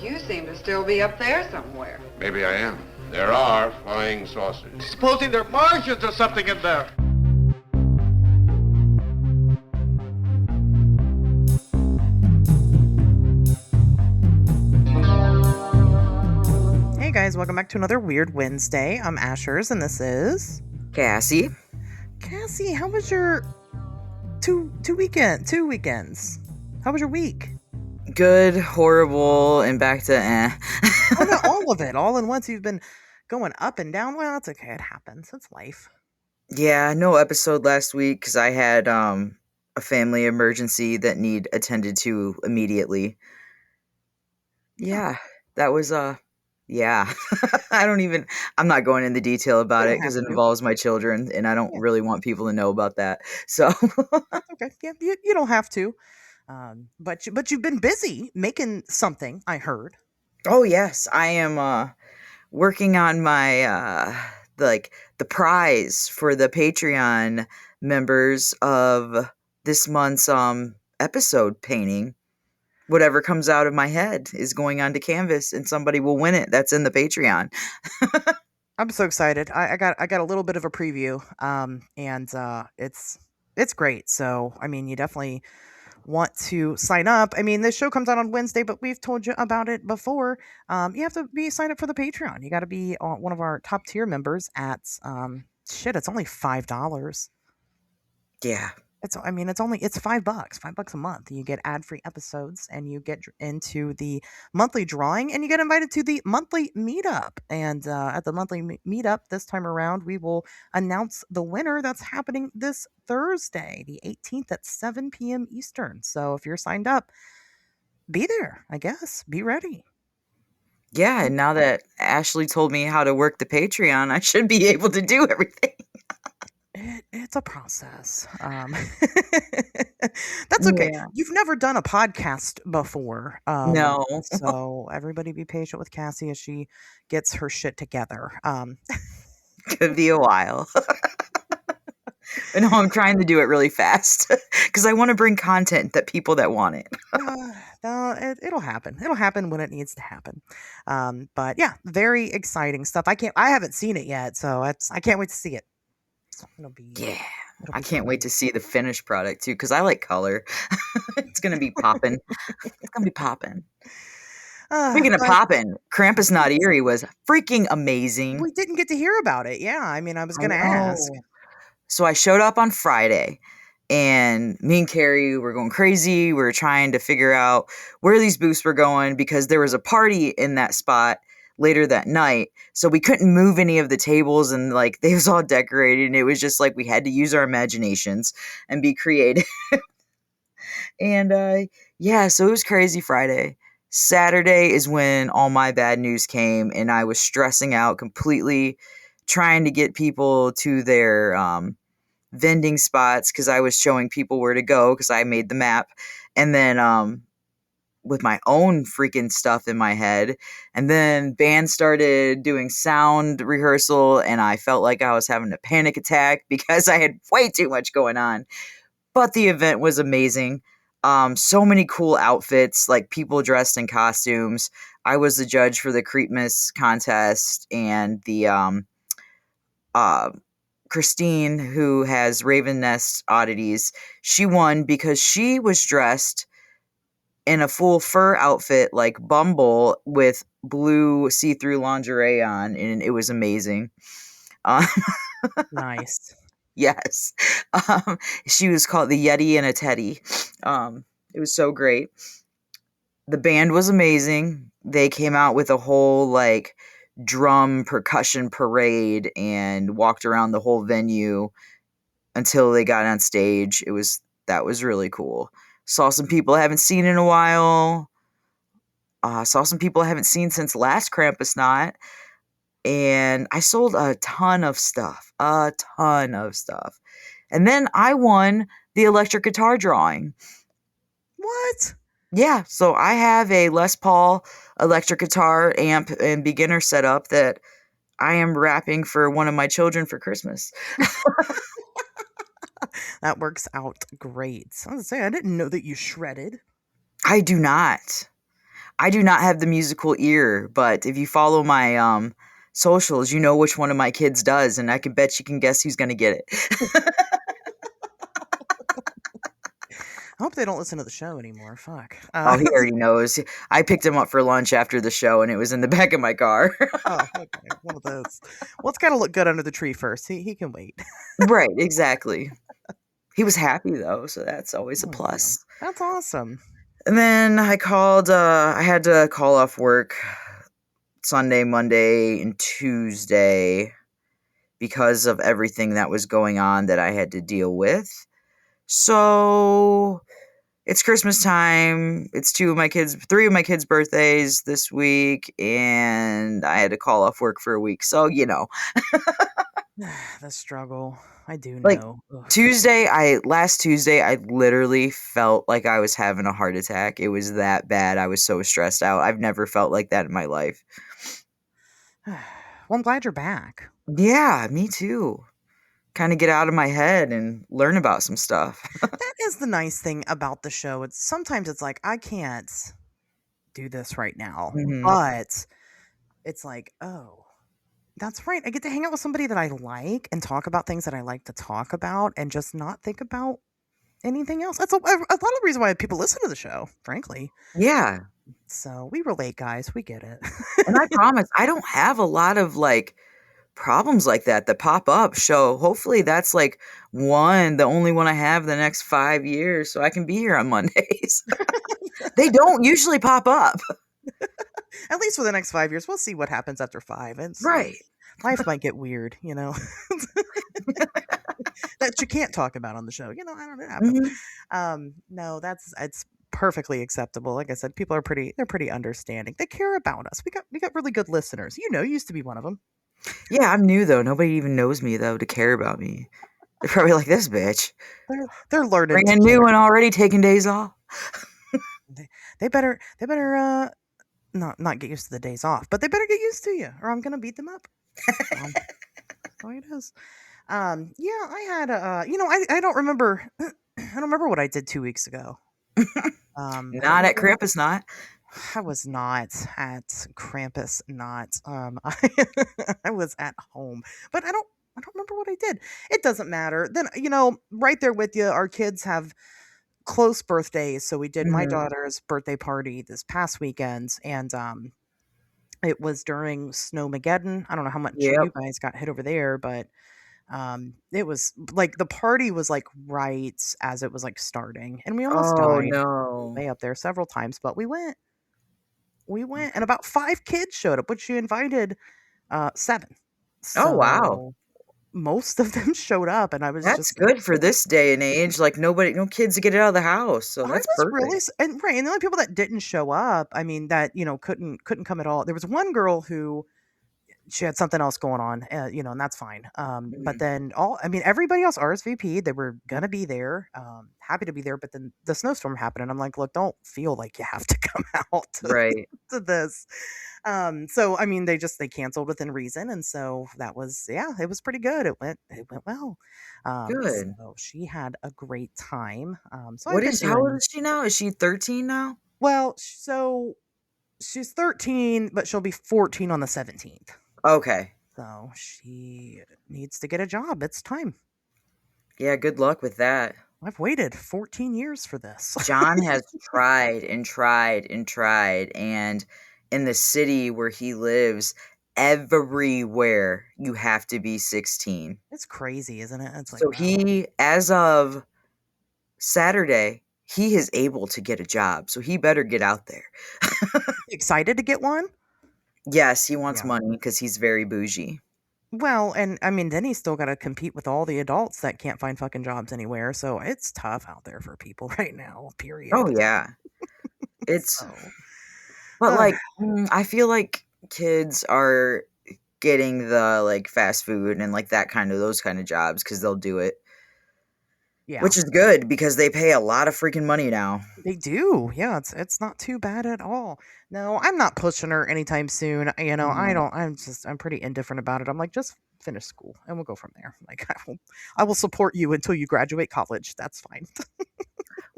You seem to still be up there somewhere. Maybe I am. There are flying saucers. Supposing they're Martians or something in there. Hey guys, welcome back to another Weird Wednesday. I'm itsasherz and this is Cassie. Cassie. How was your two weekends? How was your week? Good, horrible, and back to Oh, not all of it, all in once. You've been going up and down. Well, it's okay. It happens. It's life. Yeah, no episode last week because I had a family emergency that need attended to immediately. Yeah, that was yeah. I'm not going into detail about it because it involves my children and I don't really want people to know about that. So That's okay. Yeah, you don't have to. But you've been busy making something, I heard. Oh yes, I am working on my the prize for the Patreon members of this month's episode painting. Whatever comes out of my head is going onto canvas and somebody will win it. That's in the Patreon. I'm so excited. I got a little bit of a preview. And it's great. So I mean, you definitely want to sign up. I mean, this show comes out on Wednesday, but we've told you about it before. You have to be signed up for the Patreon. You got to be one of our top tier members at it's only $5. Yeah. It's $5 a month. You get ad-free episodes and you get into the monthly drawing and you get invited to the monthly meetup. And at the monthly meetup this time around, we will announce the winner. That's happening this Thursday, the 18th at 7 p.m. Eastern. So if you're signed up, be there, I guess. Be ready. Yeah, and now that Ashley told me how to work the Patreon, I should be able to do everything. It's a process. That's okay. Yeah. You've never done a podcast before. No. So everybody be patient with Cassie as she gets her shit together. Could be a while. But no, I'm trying to do it really fast because I want to bring content that people that want it. It'll happen. It'll happen when it needs to happen. But yeah, very exciting stuff. I haven't seen it yet, so I can't wait to see it. I can't wait to see the finished product too because I like color. It's gonna be popping. It's gonna be popping. Speaking of popping, Krampus Not Eerie was freaking amazing. We didn't get to hear about it. Yeah, I mean, I was gonna ask. So I showed up on Friday, and me and Carrie were going crazy. We were trying to figure out where these booths were going because there was a party in that spot later that night, so we couldn't move any of the tables and like they was all decorated and it was just like we had to use our imaginations and be creative. And so it was crazy Friday. Saturday is when all my bad news came and I was stressing out completely trying to get people to their vending spots because I was showing people where to go because I made the map, and then with my own freaking stuff in my head. And then band started doing sound rehearsal and I felt like I was having a panic attack because I had way too much going on. But the event was amazing. So many cool outfits, like people dressed in costumes. I was the judge for the Creepmas contest, and the Christine, who has Raven Nest Oddities, she won because she was dressed in a full fur outfit like Bumble with blue see-through lingerie on, and it was amazing. Nice. Yes. She was called the Yeti and a Teddy. It was so great. The band was amazing. They came out with a whole like drum percussion parade and walked around the whole venue until they got on stage. That was really cool. Saw some people I haven't seen in a while. Saw some people I haven't seen since last Krampus Knot. And I sold a ton of stuff. And then I won the electric guitar drawing. What? Yeah, so I have a Les Paul electric guitar amp and beginner setup that I am wrapping for one of my children for Christmas. That works out great. I was gonna say, I didn't know that you shredded. I do not. I do not have the musical ear, but if you follow my socials, you know which one of my kids does, and I can bet you can guess who's going to get it. I hope they don't listen to the show anymore. Fuck. Oh, he already knows. I picked him up for lunch after the show, and it was in the back of my car. Oh, okay. One of those. Well, it's got to look good under the tree first. He can wait. Right, exactly. He was happy, though, so that's always a Oh, plus. that's awesome. And then I called, I had to call off work Sunday, Monday, and Tuesday because of everything that was going on that I had to deal with. So it's Christmas time. It's three of my kids' birthdays this week, and I had to call off work for a week. So, The struggle. I do like know. Ugh. last Tuesday, I literally felt like I was having a heart attack. It was that bad. I was so stressed out. I've never felt like that in my life. Well, I'm glad you're back. Yeah, me too. Kind of get out of my head and learn about some stuff. That is the nice thing about the show. Sometimes it's like I can't do this right now, Mhm. but it's like, oh, that's right. I get to hang out with somebody that I like and talk about things that I like to talk about and just not think about anything else. That's a lot of the reason why people listen to the show, frankly. Yeah. So we relate, guys. We get it. And I promise I don't have a lot of problems like that pop up. So hopefully that's the only one I have the next 5 years so I can be here on Mondays. They don't usually pop up. At least for the next 5 years. We'll see what happens after 5. Right. Life might get weird, that you can't talk about on the show. I don't know. It happens. No, it's perfectly acceptable. Like I said, people are they're pretty understanding. They care about us. We got really good listeners. You used to be one of them. Yeah, I'm new though. Nobody even knows me though to care about me. They're probably like, this bitch. They're learning. Brand new and already taking days off. They better not get used to the days off, but they better get used to you, or I'm gonna beat them up. That's all it is. Yeah, I had I don't remember. I don't remember what I did 2 weeks ago. Not at Krampus, not. I was not at Krampus, not. I was at home, but I don't remember what I did. It doesn't matter. Then right there with you, our kids have close birthdays, so we did my daughter's birthday party this past weekend, and it was during Snowmageddon. I don't know how much you guys got hit over there, but it was like the party was like right as it was like starting, and we almost died. No. Way up there several times, but we went, and about 5 kids showed up, which you invited 7. Oh, wow. So most of them showed up, and I was That's just good for this day and age. Like no kids to get out of the house, so that's perfect. really and the only people that didn't show up, I mean, that couldn't come at all. There was one girl who she had something else going on, and that's fine. But then everybody else RSVP'd. They were gonna be there, happy to be there. But then the snowstorm happened, and I'm like, look, don't feel like you have to come out Right. to this. So I mean, they canceled within reason, and so that was it was pretty good. It went well. Good. So she had a great time. So How old is she now? Is she 13 now? well, so she's 13, but she'll be 14 on the 17th. Okay. So she needs to get a job. It's time. Yeah, good luck with that. I've waited 14 years for this. John has tried and tried and tried, and in the city where he lives, everywhere you have to be 16. It's crazy, isn't it? It's like, So wow. he, as of Saturday, he is able to get a job. So he better get out there. Excited to get one? Yes, he wants Yeah. money because he's very bougie. Well, and I mean, then he's still got to compete with all the adults that can't find fucking jobs anywhere. So it's tough out there for people right now, period. Oh, yeah. It's, So, but I feel like kids are getting the fast food and those kind of jobs because they'll do it. yeah. Which is good because they pay a lot of freaking money now. They do. Yeah, it's not too bad at all. No, I'm not pushing her anytime soon. I'm pretty indifferent about it. I'm like, just finish school and we'll go from there. Like I will support you until you graduate college. That's fine.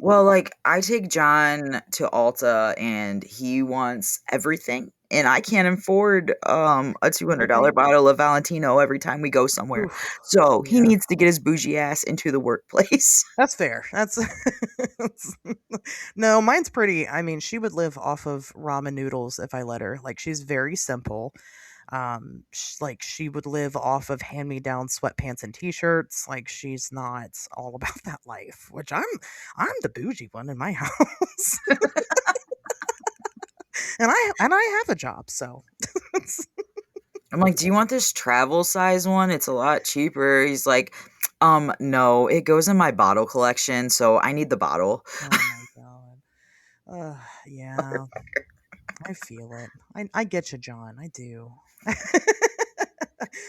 Well, like, I take John to Ulta, and he wants everything, and I can't afford, a $200 Everything. bottle of Valentino every time we go somewhere. Oof. So, he Yeah. needs to get his bougie ass into the workplace. That's fair. That's no, mine's pretty. I mean, she would live off of ramen noodles if I let her. Like, she's very simple. Like, she would live off of hand-me-down sweatpants and t-shirts. Like, she's not all about that life, which I'm the bougie one in my house. And I have a job, so I'm like, "Do you want this travel size one? It's a lot cheaper." He's like, no, it goes in my bottle collection, so I need the bottle." oh my god. Yeah, I feel it. I get you, John. I do.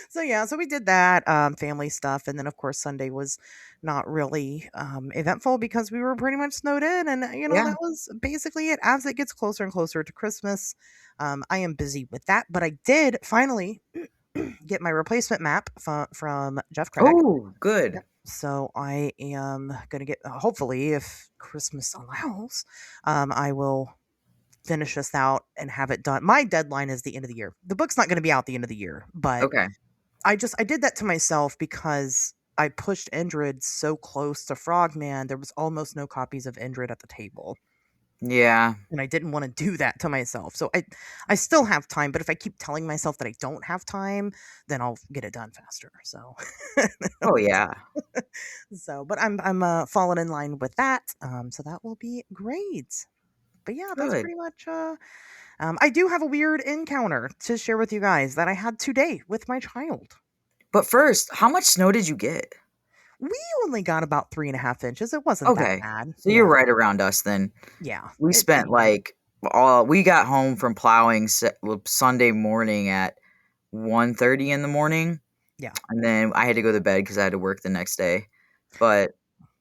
So yeah, so we did that family stuff, and then of course Sunday was not really eventful because we were pretty much snowed in, and Yeah. that was basically it. As it gets closer and closer to Christmas, I am busy with that, but I did finally get my replacement map from Jeff Craddock. Oh, good. Yep. So I am gonna get hopefully, if Christmas allows, I will finish this out and have it done. My deadline is the end of the year. The book's not going to be out the end of the year, but Okay. I did that to myself because I pushed Indrid so close to Frogman. There was almost no copies of Indrid at the table. Yeah. And I didn't want to do that to myself. So I still have time, but if I keep telling myself that I don't have time, then I'll get it done faster. So Oh, yeah. but I'm falling in line with that. So that will be great. But yeah, that's Good. pretty much I do have a weird encounter to share with you guys that I had today with my child. But first, how much snow did you get? We only got about 3.5 inches. It wasn't that Okay. bad. So you're right around us then. Yeah. We spent like we got home from plowing Sunday morning at 1:30 in the morning, Yeah. and then I had to go to bed because I had to work the next day. But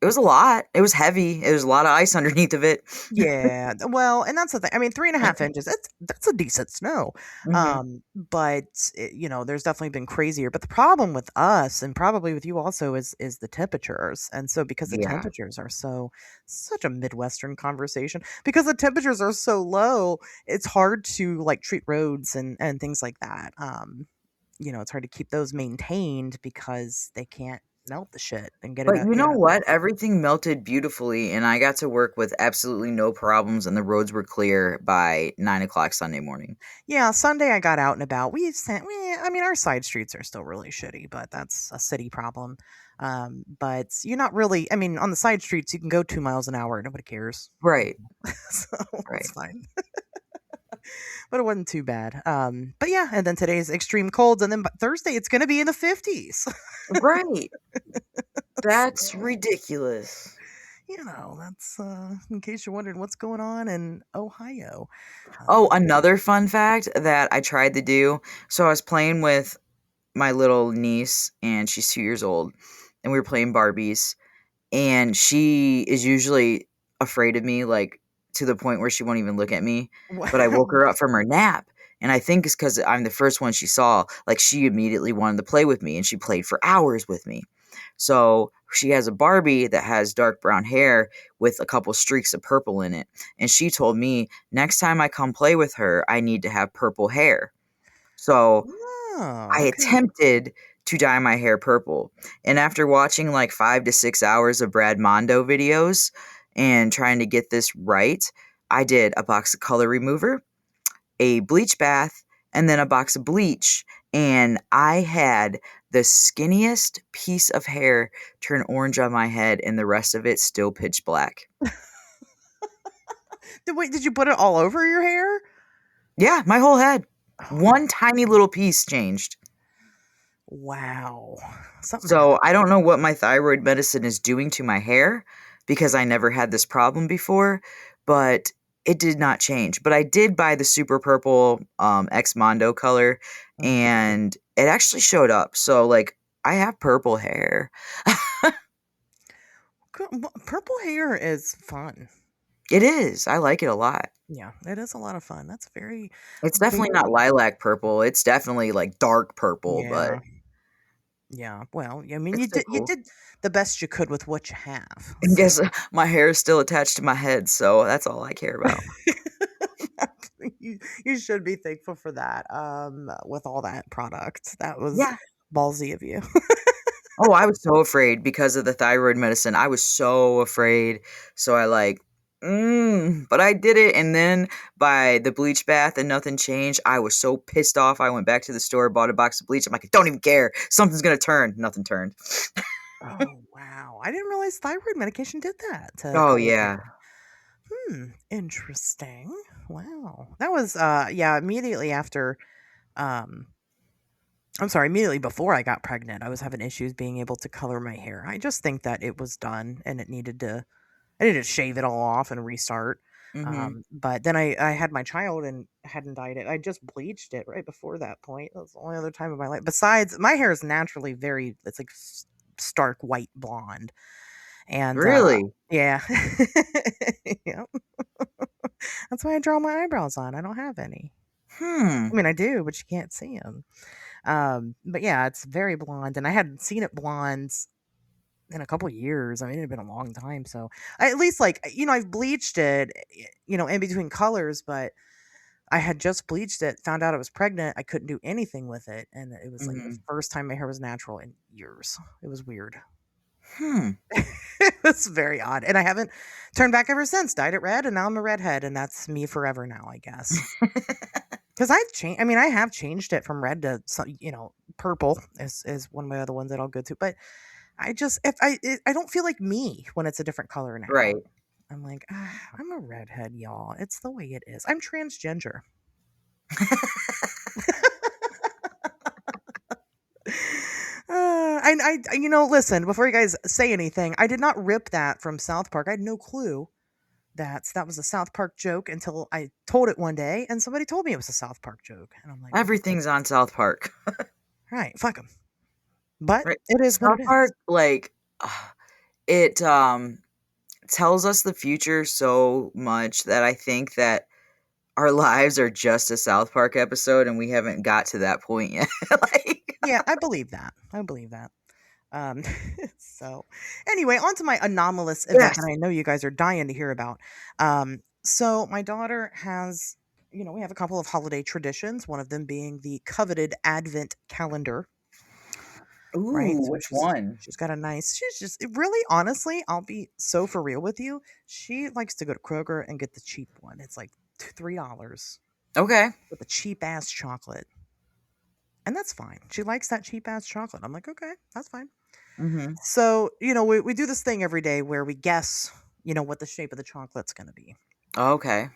it was a lot. It was heavy. There was a lot of ice underneath of it. Yeah. Well, and that's the thing. I mean, 3.5 inches. That's a decent snow. Mhm. But there's definitely been crazier. But the problem with us, and probably with you also, is the temperatures. And so because the Yeah. temperatures are such a Midwestern conversation, because the temperatures are so low, it's hard to like treat roads and things like that. It's hard to keep those maintained because they can't melt the shit and get it But out. you know what? Everything melted beautifully, and I got to work with absolutely no problems, and the roads were clear by 9 o'clock Sunday morning. Yeah, Sunday I got out and about. I mean, our side streets are still really shitty, but that's a city problem. But you're not really, I mean, on the side streets, you can go 2 miles an hour. Nobody cares. Right. So Right. it's fine. But it wasn't too bad. But yeah, and then today's extreme colds, and then Thursday it's going to be in the 50s. Right. That's ridiculous. That's in case you're wondering what's going on in Ohio. Oh, another fun fact that I tried to do. So I was playing with my little niece, and she's 2 years old, and we were playing Barbies, and she is usually afraid of me, like to the point where she won't even look at me. But I woke her up from her nap, and I think it's because I'm the first one she saw. Like, she immediately wanted to play with me, and she played for hours with me. So she has a Barbie that has dark brown hair with a couple streaks of purple in it. And she told me next time I come play with her, I need to have purple hair. So Oh, I okay. attempted to dye my hair purple. And after watching like 5 to 6 hours of Brad Mondo videos and trying to get this right, I did a box of color remover, a bleach bath, and then a box of bleach. And I had the skinniest piece of hair turn orange on my head, and the rest of it still pitch black. Wait, did you put it all over your hair? Yeah, my whole head. Oh, One tiny little piece changed. wow. Something So happened. I don't know what my thyroid medicine is doing to my hair because I never had this problem before, but it did not change. But I did buy the super purple X Mondo color, Mhm. and it actually showed up. So like I have purple hair. Purple hair is fun. It is. I like it a lot. Yeah, it is a lot of fun. That's It's definitely not very, lilac purple. It's definitely like dark purple, but yeah. Yeah. Well, I mean, It's still you cool. did the best you could with what you have. And So. guess my hair is still attached to my head, so that's all I care about. You should be thankful for that. With all that product, that was Yeah. ballsy of you. Oh, I was so afraid because of the thyroid medicine. I was so afraid. So I but I did it. And then by the bleach bath and nothing changed, I was so pissed off. I went back to the store, bought a box of bleach. I'm like, I don't even care. Something's going to turn. Nothing turned. Oh wow! I didn't realize thyroid medication did that to Oh, color yeah. hair. Interesting. Wow, that was yeah. Immediately after, um, I'm sorry, immediately before I got pregnant, I was having issues being able to color my hair. I just think that it was done and it needed to I needed to shave it all off and restart. Hmm. But then I had my child and hadn't dyed it. I just bleached it right before that point. That was the only other time of my life. Besides, my hair is naturally it's like stark white blonde. And Really? yeah. Yeah. That's why I draw my eyebrows on. I don't have any. Hmm. I mean, I do, but you can't see them. But yeah, it's very blonde, and I hadn't seen it blonde in a couple years. I mean, it had been a long time, so I at least I've bleached it, in between colors, but I had just bleached it, found out I was pregnant. I couldn't do anything with it, and it was like the Hmm. first time my hair was natural in years. It was weird. Hmm. It was very odd, and I haven't turned back ever since. Dyed it red, and now I'm a redhead, and that's me forever now, I guess. Because I've changed. I mean, I have changed it from red to purple is one of my other ones that I'll go to, but I just if I don't feel like me when it's a different color now. Right. I'm like, I'm a redhead, y'all. It's the way it is. I'm transgender. Listen, before you guys say anything, I did not rip that from South Park. I had no clue that was a South Park joke until I told it one day, and somebody told me it was a South Park joke, and I'm like, oh, Everything's on South Park. right, fuck them. But Right. it is what South it is. Park, it tells us the future so much that I think that our lives are just a South Park episode and we haven't got to that point yet. like Yeah, I believe that. I believe that. Um, so anyway, on to my anomalous event that Yes. I know you guys are dying to hear about. So my daughter has, we have a couple of holiday traditions, one of them being the coveted Advent calendar, right? Ooh, So which one? she's got a nice, she's just really, honestly, I'll be so for real with you. She likes to go to Kroger and get the cheap one. It's like $3 Okay. with a cheap ass chocolate. And that's fine. She likes that cheap ass chocolate. I'm like, okay, that's fine. Mm-hmm. So, we do this thing every day where we guess, what the shape of the chocolate's going to be. Okay.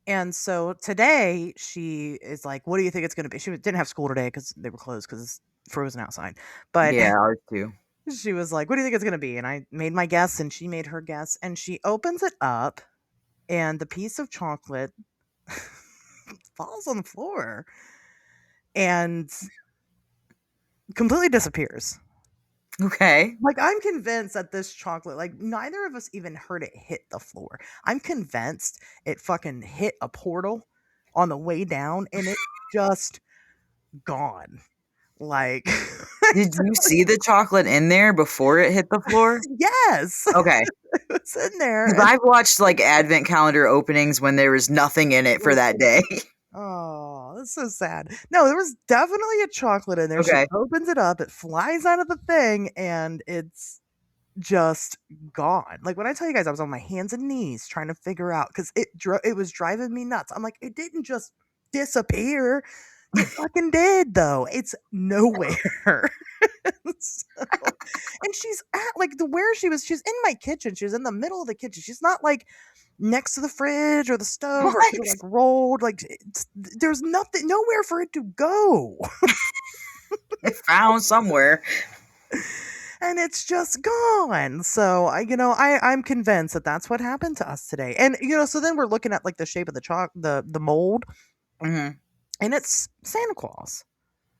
And so today she is like, what do you think it's going to be? She didn't have school today because they were closed because it's frozen outside. But Yeah, ours too. she was like, what do you think it's going to be? And I made my guess and she made her guess. And she opens it up and the piece of chocolate falls on the floor and completely disappears. Okay. Like, I'm convinced that this chocolate, like, neither of us even heard it hit the floor. I'm convinced it fucking hit a portal on the way down and it just gone. Like, Did you see the chocolate in there before it hit the floor? yes, Okay. it was in there. Because I've watched advent calendar openings when there was nothing in it for that day. Oh, that's so sad. No, there was definitely a chocolate in there. She Okay. opens it up, it flies out of the thing, and it's just gone. Like when I tell you guys I was on my hands and knees trying to figure out because it was driving me nuts. I'm like, it didn't just disappear. It fucking did though. It's nowhere. So, and she's at like she's in my kitchen. She was in the middle of the kitchen. She's not like next to the fridge or the stove or What? could have like rolled. Like there's nothing, nowhere for it to go. It found somewhere. And it's just gone. So I'm convinced that that's what happened to us today. And so then we're looking at like the shape of the mold, Mm-hmm. and it's Santa Claus.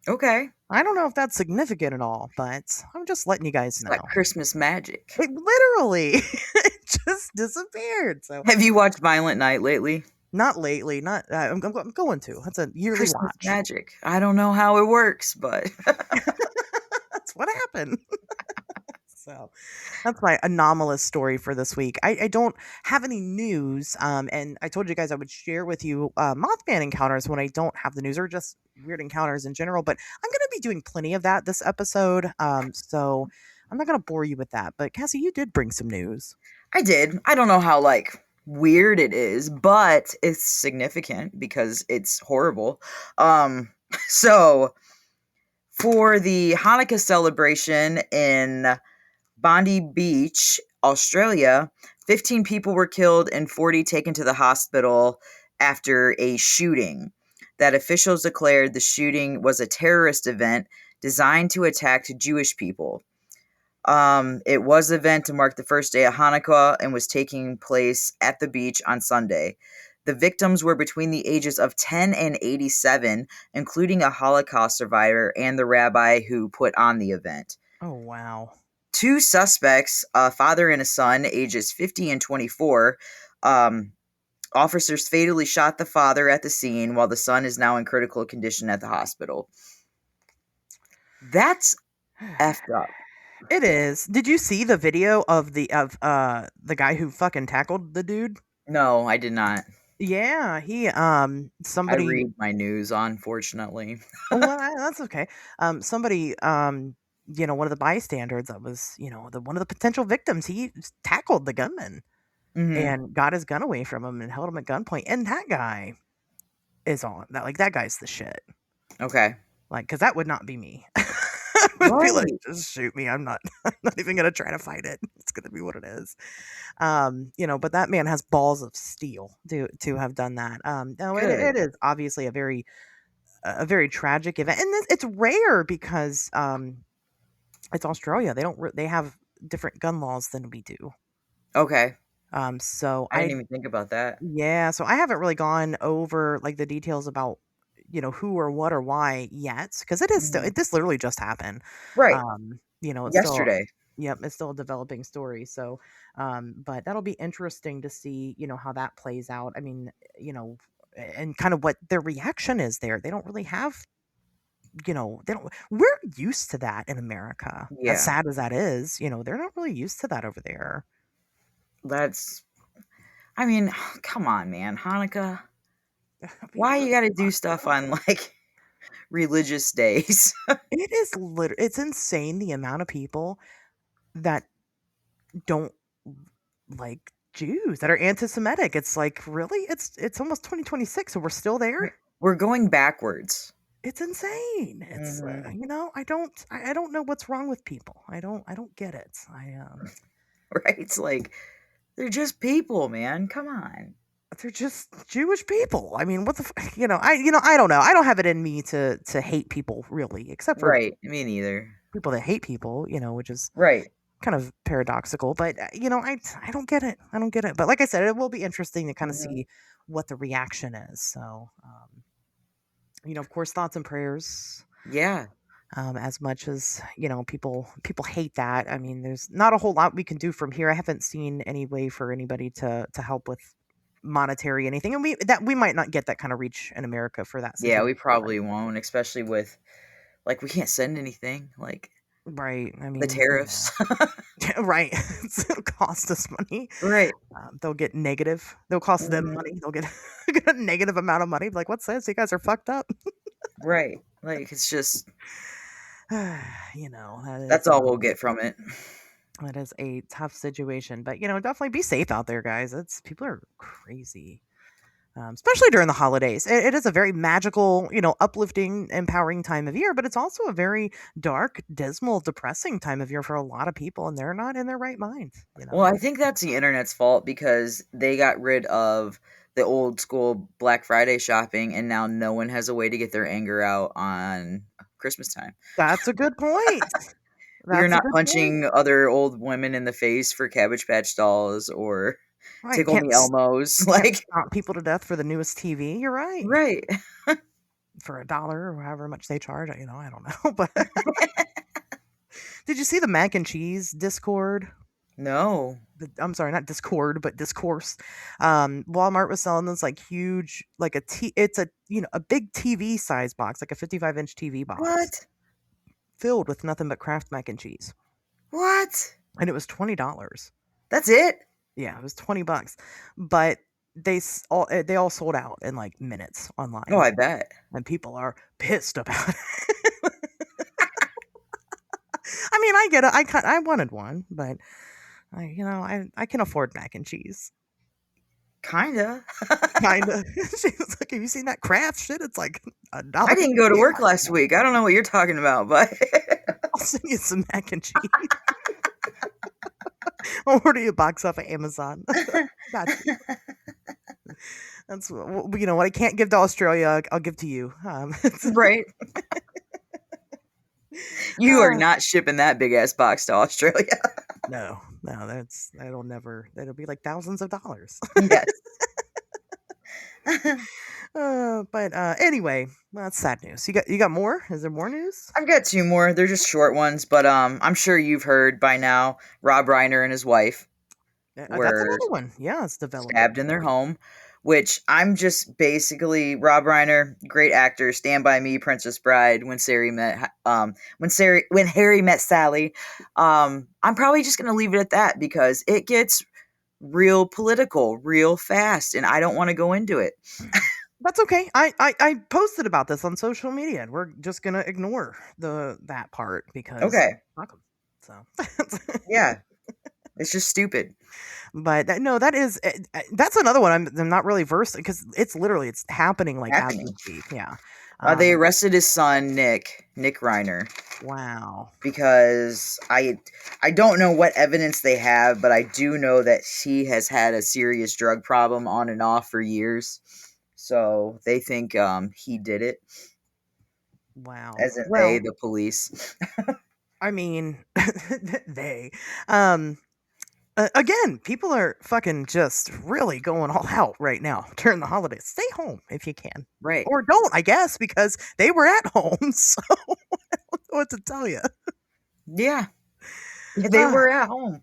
Okay. I don't know if that's significant at all, but I'm just letting you guys It's know. like Christmas magic. It literally it just disappeared. So Have you watched Violent Night lately? not lately, not I'm going to. That's a yearly Christmas watch. magic. I don't know how it works, but That's What happened? So that's my anomalous story for this week. I don't have any news. And I told you guys I would share with you Mothman encounters when I don't have the news, or just weird encounters in general. But I'm going to be doing plenty of that this episode. So I'm not going to bore you with that. But Cassie, you did bring some news. I did. I don't know how weird it is, but it's significant because it's horrible. So for the Hanukkah celebration in Bondi Beach, Australia, 15 people were killed and 40 taken to the hospital after a shooting. That officials declared the shooting was a terrorist event designed to attack Jewish people. It was an event to mark the first day of Hanukkah and was taking place at the beach on Sunday. The victims were between the ages of 10 and 87, including a Holocaust survivor and the rabbi who put on the event. Oh, wow. 2 suspects, a father and a son, ages 50 and 24, officers fatally shot the father at the scene while the son is now in critical condition at the hospital. That's effed up. It is. Did you see the video of the guy who fucking tackled the dude? No, I did not. Yeah, he somebody I read my news, unfortunately. Oh, well, that's okay. Somebody one of the bystanders that was, one of the potential victims, he tackled the gunman and got his gun away from him and held him at gunpoint. And that guy is on that. Like, that guy's the shit. Okay. Like, because that would not be me. I would be like, just shoot me. I'm not even gonna try to fight it. It's gonna be what it is. But that man has balls of steel to have done that. No, it is obviously a very tragic event, and it's rare because it's Australia. They have different gun laws than we do. Okay. So I didn't even think about that. Yeah, so I haven't really gone over like the details about who or what or why yet, because it is still this literally just happened. Right. It's yesterday. It's still a developing story. So, but that'll be interesting to see, how that plays out. I mean, and kind of what their reaction is there. They don't really have, we're used to that in America. Yeah. As sad as that is, they're not really used to that over there. Come on, man. Hanukkah. Why you gotta do stuff on religious days? It is it's insane the amount of people that don't like Jews, that are anti-Semitic. It's like, really? It's almost 2026, so we're still there? We're going backwards. It's insane. It's I don't know what's wrong with people. I don't get it. Right? It's like, they're just people, man. Come on. They're just Jewish people. I mean, what the I don't know. I don't have it in me to hate people, really, except for Me neither. people that hate people, which is right. Kind of paradoxical, but I don't get it. I don't get it. But like I said, it will be interesting to kind of see what the reaction is. So, of course, thoughts and prayers. Yeah. As much as people hate that. I mean, there's not a whole lot we can do from here. I haven't seen any way for anybody to help with monetary anything, and we might not get that kind of reach in America for that. Yeah, we probably won't, especially with we can't send anything Right. I mean, the tariffs. Right. It'll cost us money. Right. They'll get negative. They'll cost them money. They'll get a negative amount of money. Like, what's this? You guys are fucked up. Right. It's just, that's all we'll get from it. That is a tough situation, but definitely be safe out there, guys. People are crazy. Especially during the holidays. It is a very magical, uplifting, empowering time of year, but it's also a very dark, dismal, depressing time of year for a lot of people, and they're not in their right mind. Well, I think that's the internet's fault, because they got rid of the old school Black Friday shopping, and now no one has a way to get their anger out on Christmas time. That's a good point. You're not punching other old women in the face for Cabbage Patch dolls or Tickle Me Elmos. Stop people to death for the newest TV. You're right. Right. For $1 or however much they charge. I don't know. But did you see the mac and cheese Discord? No. I'm sorry, not Discord, but discourse. Walmart was selling this huge, it's a big TV size box, like a 55-inch TV box. What? filled with nothing but Kraft mac and cheese, What? and it was $20. That's it? Yeah, it was $20, but they all sold out in like minutes Oh, online, I bet. and people are pissed about it. I mean, I get it. I wanted one, but I can afford mac and cheese. Kinda. Kinda. She was like, "Have you seen that Kraft shit? It's like $1." I didn't go to work last week. I don't know what you're talking about, but I'll send you some mac and cheese. I'll order you a box off of Amazon. That's what I can't give to Australia. I'll give to you. right. You are uh, not shipping that big ass box to Australia. no, that'll be like thousands of dollars. Yes. But anyway, well, that's sad news. You got more? Is there more news? I've got two more. They're just short ones, but I'm sure you've heard by now. Rob Reiner and his wife That's were another one. Yeah, it's developing. stabbed in their home, which I'm just basically Rob Reiner, great actor, Stand by Me, Princess Bride, when Harry met Sally. I'm probably just gonna leave it at that because it gets real political real fast, and I don't want to go into it. That's okay. I posted about this on social media, and we're just gonna ignore that part because Okay. fuck 'em. So Yeah, it's just stupid. But that's another one I'm not really versed because it's happening like as Happening. we speak. Yeah. They arrested his son Nick Reiner Wow. because I don't know what evidence they have, but I do know that he has had a serious drug problem on and off for years. So they think he did it. Wow. As in they, the police. I mean, they. Again, people are fucking just really going all out right now during the holidays. Stay home if you can. Right. Or don't, I guess, because they were at home. So I don't know what to tell you. Yeah. They were at home.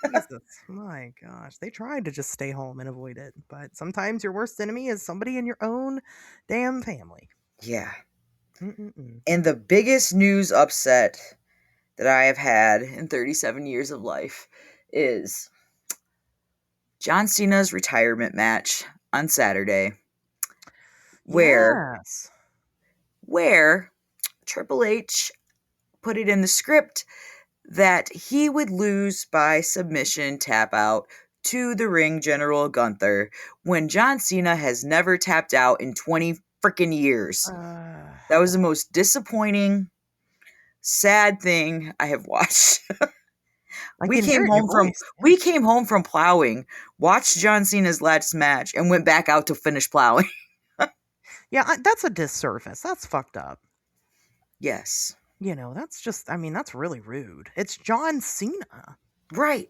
Jesus, my gosh. They tried to just stay home and avoid it. But sometimes your worst enemy is somebody in your own damn family. Yeah. Mm-mm-mm. And the biggest news upset that I have had in 37 years of life is John Cena's retirement match on Saturday. Where Triple H put it in the script that he would lose by submission tap out to the ring general Gunther when John Cena has never tapped out in 20 freaking years. That was the most disappointing, sad thing I have watched. We came home from plowing, watched John Cena's last match, and went back out to finish plowing. Yeah, that's a disservice. That's fucked up. Yes. That's really rude. It's John Cena. Right.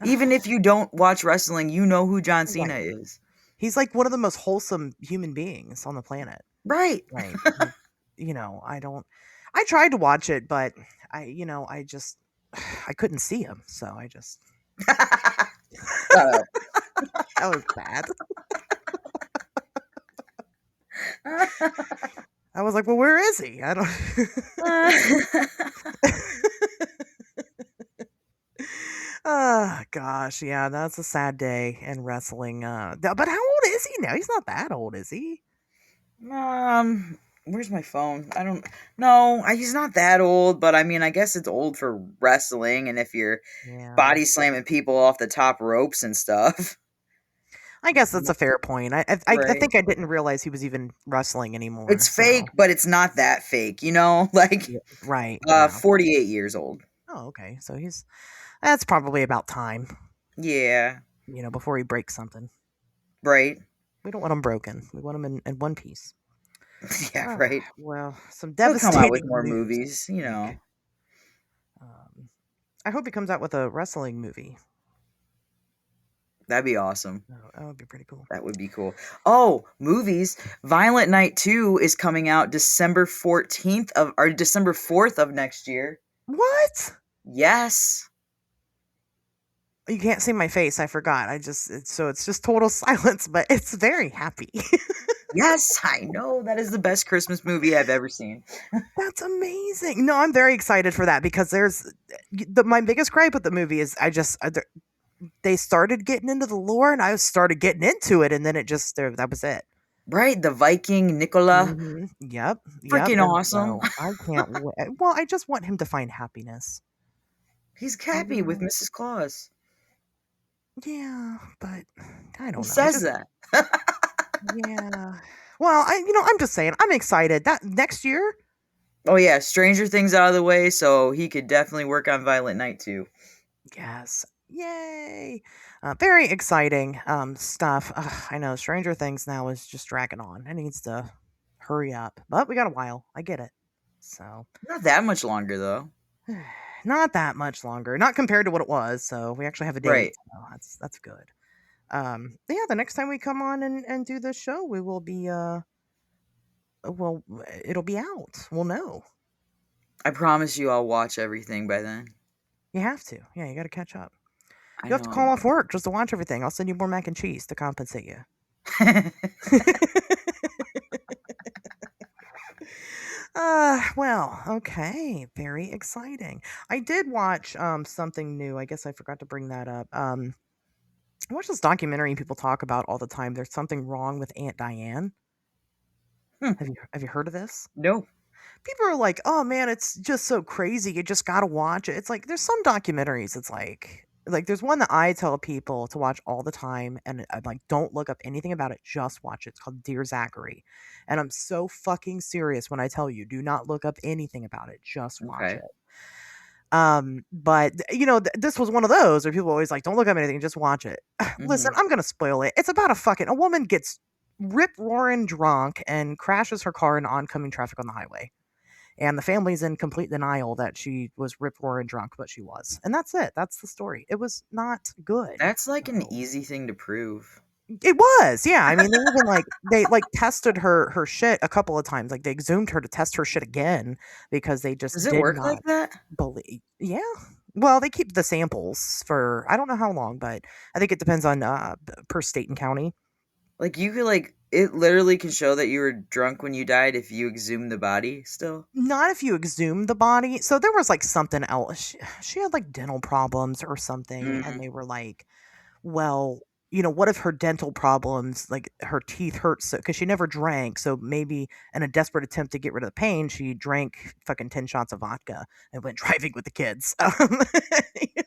Even if you don't watch wrestling, you know who John Cena is. He's like one of the most wholesome human beings on the planet. Right. Right. I tried to watch it, but I couldn't see him, so I just that was bad. I was like, well, where is he? I don't Oh gosh, yeah, that's a sad day in wrestling. But how old is he now? He's not that old, is he? Where's my phone? I don't know. He's not that old, but I mean, I guess it's old for wrestling, and if you're body slamming people off the top ropes and stuff. I guess that's a fair point. I think I didn't realize he was even wrestling anymore. It's fake, but it's not that fake, like right. 48 years old. Oh, okay. So that's probably about time. Yeah. Before he breaks something. Right. We don't want him broken. We want him in one piece. Yeah, right. Well, some devastating He'll come out with more news. movies, I hope he comes out with a wrestling movie. That'd be awesome. Oh, that would be pretty cool. That would be cool. Oh, movies. Violent Night 2 is coming out December 4th of next year. What? Yes. You can't see my face. I forgot. So it's just total silence, but it's very happy. Yes, I know. That is the best Christmas movie I've ever seen. That's amazing. No, I'm very excited for that because my biggest gripe with the movie is they started getting into the lore and I started getting into it and then that was it. Right, the Viking Nicola. Yep. Freaking And awesome. so I can't wait. Well, I just want him to find happiness. He's happy with Mrs. Claus. Yeah, but I don't He know. says that. Yeah. Well, I'm just saying, I'm excited that next year. Oh yeah, Stranger Things out of the way, so he could definitely work on Violent Night too. Yes. Yay. Very exciting stuff. Ugh, I know Stranger Things now is just dragging on. It needs to hurry up. But we got a while. I get it. So, Not that much longer though. not that much longer. Not compared to what it was. So, we actually have a date. Right. So that's good. Yeah, the next time we come on and do this show, we will be well, it'll be out. We'll know. I promise you I'll watch everything by then. You have to. Yeah, you got to catch up. I You have to know. call off work just to watch everything. I'll send you more mac and cheese to compensate you. Well, okay. Very exciting. I did watch something new. I guess I forgot to bring that up. I watched this documentary people talk about all the time. There's something wrong with Aunt Diane. Hmm. Have you heard of this? No. People are like, "Oh man, it's just so crazy. You just got to watch it." It's like there's some documentaries it's like there's one that I tell people to watch all the time and I'm like, "Don't look up anything about it, just watch it." It's called Dear Zachary. And I'm so fucking serious when I tell you, do not look up anything about it, just watch Okay. it. But this was one of those where people always like, "Don't look up anything, just watch it." Listen, Mhm. I'm going to spoil it. It's about a woman gets rip roaring drunk and crashes her car into oncoming traffic on the highway. And the family's in complete denial that she was rip roaring drunk, but she was. And that's it. That's the story. It was not good. That's like an So easy thing to prove. it was, yeah. I mean, they tested her shit a couple of times. Like they exhumed her to test her shit again because they Does just it did work like not that? believe. Yeah. Well, they keep the samples for I don't know how long, but I think it depends on per state and county. Like you could it literally can show that you were drunk when you died if you exhume the body still? Not if you exhume the body. So there was like something else. She had like dental problems or something, and Mm, they were like, well, what if her dental problems, like her teeth hurt so because she never drank, so maybe in a desperate attempt to get rid of the pain, she drank fucking 10 shots of vodka and went driving with the kids. You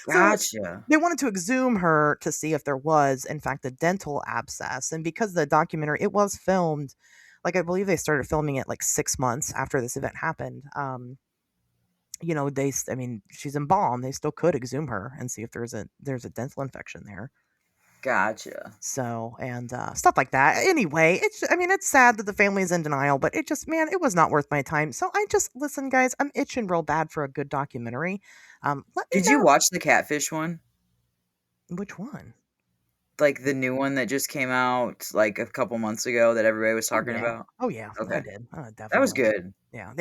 So gotcha. they wanted to exhume her to see if there was, in fact, a dental abscess. And because the documentary, it was filmed, like I believe they started filming it like 6 months after this event happened. I mean, she's embalmed. They still could exhume her and see if there's a dental infection there. Gotcha. So and stuff like that. Anyway, I mean, it's sad that the family is in denial, but man, it was not worth my time. So I just listen, guys. I'm itching real bad for a good documentary. Let me Did you know watch the catfish one? which one. Like the new one that just came out like a couple months ago that everybody was Oh talking yeah, about? oh yeah, I Okay. did. That was Definitely. good. Yeah.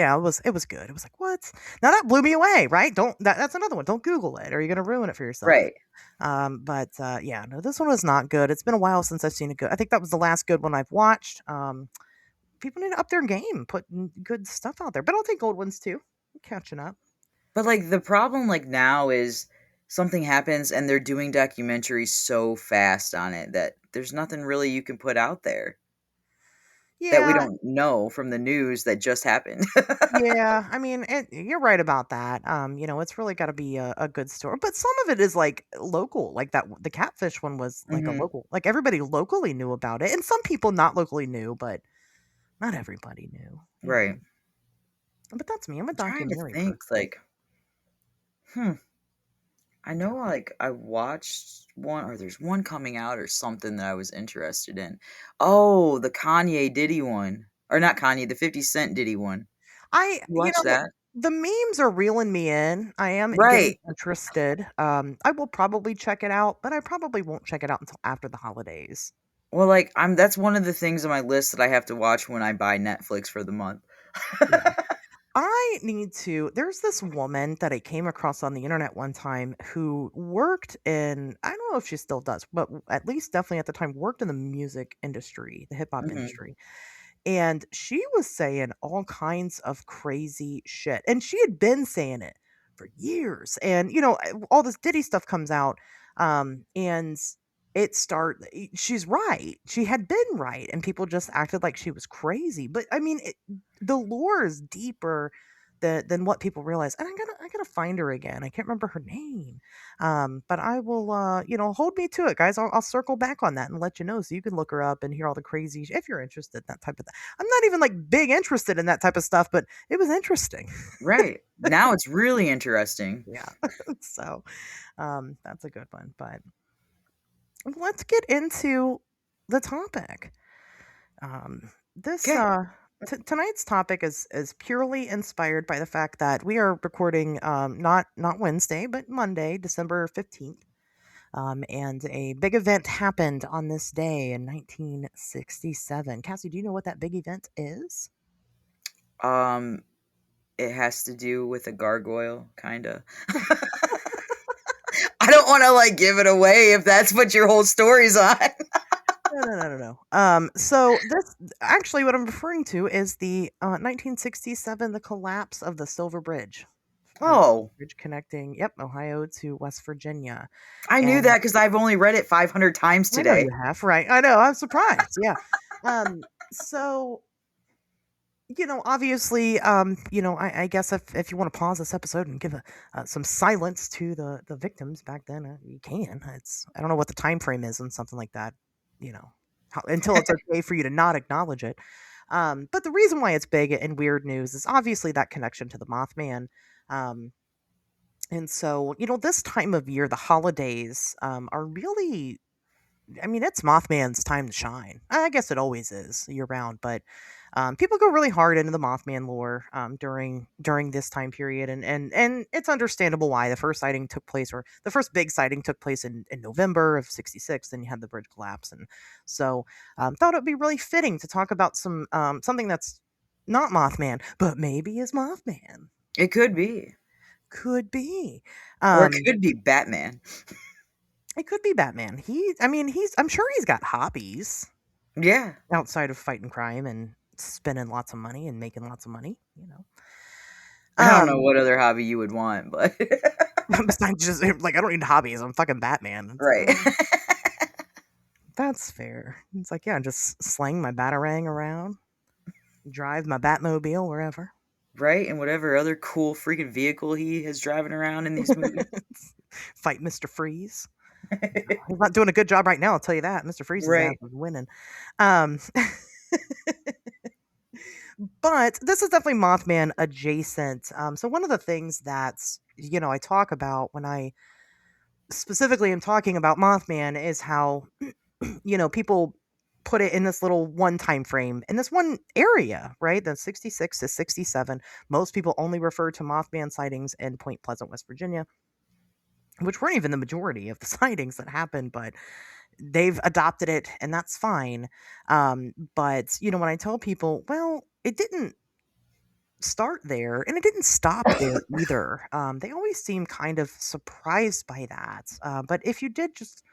It was good. It was like what? Now that blew me away. Right? That's another one. Don't Google it, or you're gonna ruin it for yourself. Right. But yeah, no, this one was not good. It's been a while since I've seen a good. I think that was the last good one I've watched. People need to up their game, put good stuff out there. But I'll take old ones too. I'm catching up. But like the problem like now is something happens and they're doing documentaries so fast on it that there's nothing really you can put out there that we Yeah, don't know from the news that just happened. yeah. I mean, you're right about that. It's really got to be a good story. But some of it is like local, like the catfish one was like a Mhm. local, like everybody locally knew about it, and some people not locally knew, but not everybody knew. Right. But that's me. I'm a I'm trying to documentary think person. like hmm I know like I watched one or there's one coming out or something that I was interested in. Oh, the Kanye Diddy one. Or not Kanye, the 50 Cent Diddy one. I, You watch that? the memes are reeling me in. I am getting Right. interested. I will probably check it out, but I probably won't check it out until after the holidays. Well, like that's one of the things on my list that I have to watch when I buy Netflix for the month. Yeah. There's this woman that I came across on the internet one time who worked in, I don't know if she still does, but at least definitely at the time worked in the music industry, the hip hop Hmm. industry. And she was saying all kinds of crazy shit. And she had been saying it for years. And, all this Diddy stuff comes out. And she's right. She had been right. And people just acted like she was crazy. But I mean, the lore is deeper than what people realize. And I gotta find her again. I can't remember her name. But I will, hold me to it, guys. I'll circle back on that and let you know so you can look her up and hear all the crazy, if you're interested in that type of thing. I'm not even like big interested in that type of stuff, but it was interesting. Right. Now it's really interesting. Yeah. So, that's a good one. But let's get into the topic. This Okay. tonight's topic is purely inspired by the fact that we are recording not Wednesday but Monday, December 15th. And a big event happened on this day in 1967. Cassie, do you know what that big event is? Um, it has to do with a gargoyle, kind of. I don't want to like give it away if that's what your whole story's on. No. So this actually what I'm referring to is the 1967, the collapse of the Silver Bridge. Oh, Bridge connecting, yep, Ohio to West Virginia. I knew And that because I've only read it 500 times I know today. you have, right? I know, I'm surprised. Yeah. So obviously, I guess if you want to pause this episode and give some silence to the victims back then, you can. I don't know what the time frame is on something like that, until it's okay for you to not acknowledge it. But the reason why it's big and weird news is obviously that connection to the Mothman. Um, and so, this time of year, the holidays are really, I mean, it's Mothman's time to shine. I guess it always is year round, but people go really hard into the Mothman lore during this time period, and it's understandable why the first sighting took place, or the first big sighting took place in November of '66. Then you had the bridge collapse, and so thought it'd be really fitting to talk about something that's not Mothman, but maybe is Mothman. It could be. Could be. Or it Um, could be Batman. it could be Batman. I mean, I'm sure he's got hobbies Yeah. outside of fighting crime and spending lots of money and making lots of money, I don't know Um, what other hobby you would want, but besides just like I don't need hobbies. I'm fucking Batman. It's like, right. that's fair. It's like, yeah, just sling my batarang around, drive my Batmobile wherever. Right? And whatever other cool freaking vehicle he is driving around in these movies. Fight Mr. Freeze. He's not doing a good job right now, I'll tell you that. Mr. Freeze's ass Right. is winning. Um, but this is definitely Mothman adjacent. So one of the things that's I talk about when I specifically am talking about Mothman is how people put it in this little one time frame in this one area, right? The 66 to 67. Most people only refer to Mothman sightings in Point Pleasant, West Virginia, which weren't even the majority of the sightings that happened, but they've adopted it and that's fine. But when I tell people, well, it didn't start there and it didn't stop there either. They always seem kind of surprised by that. But if you did just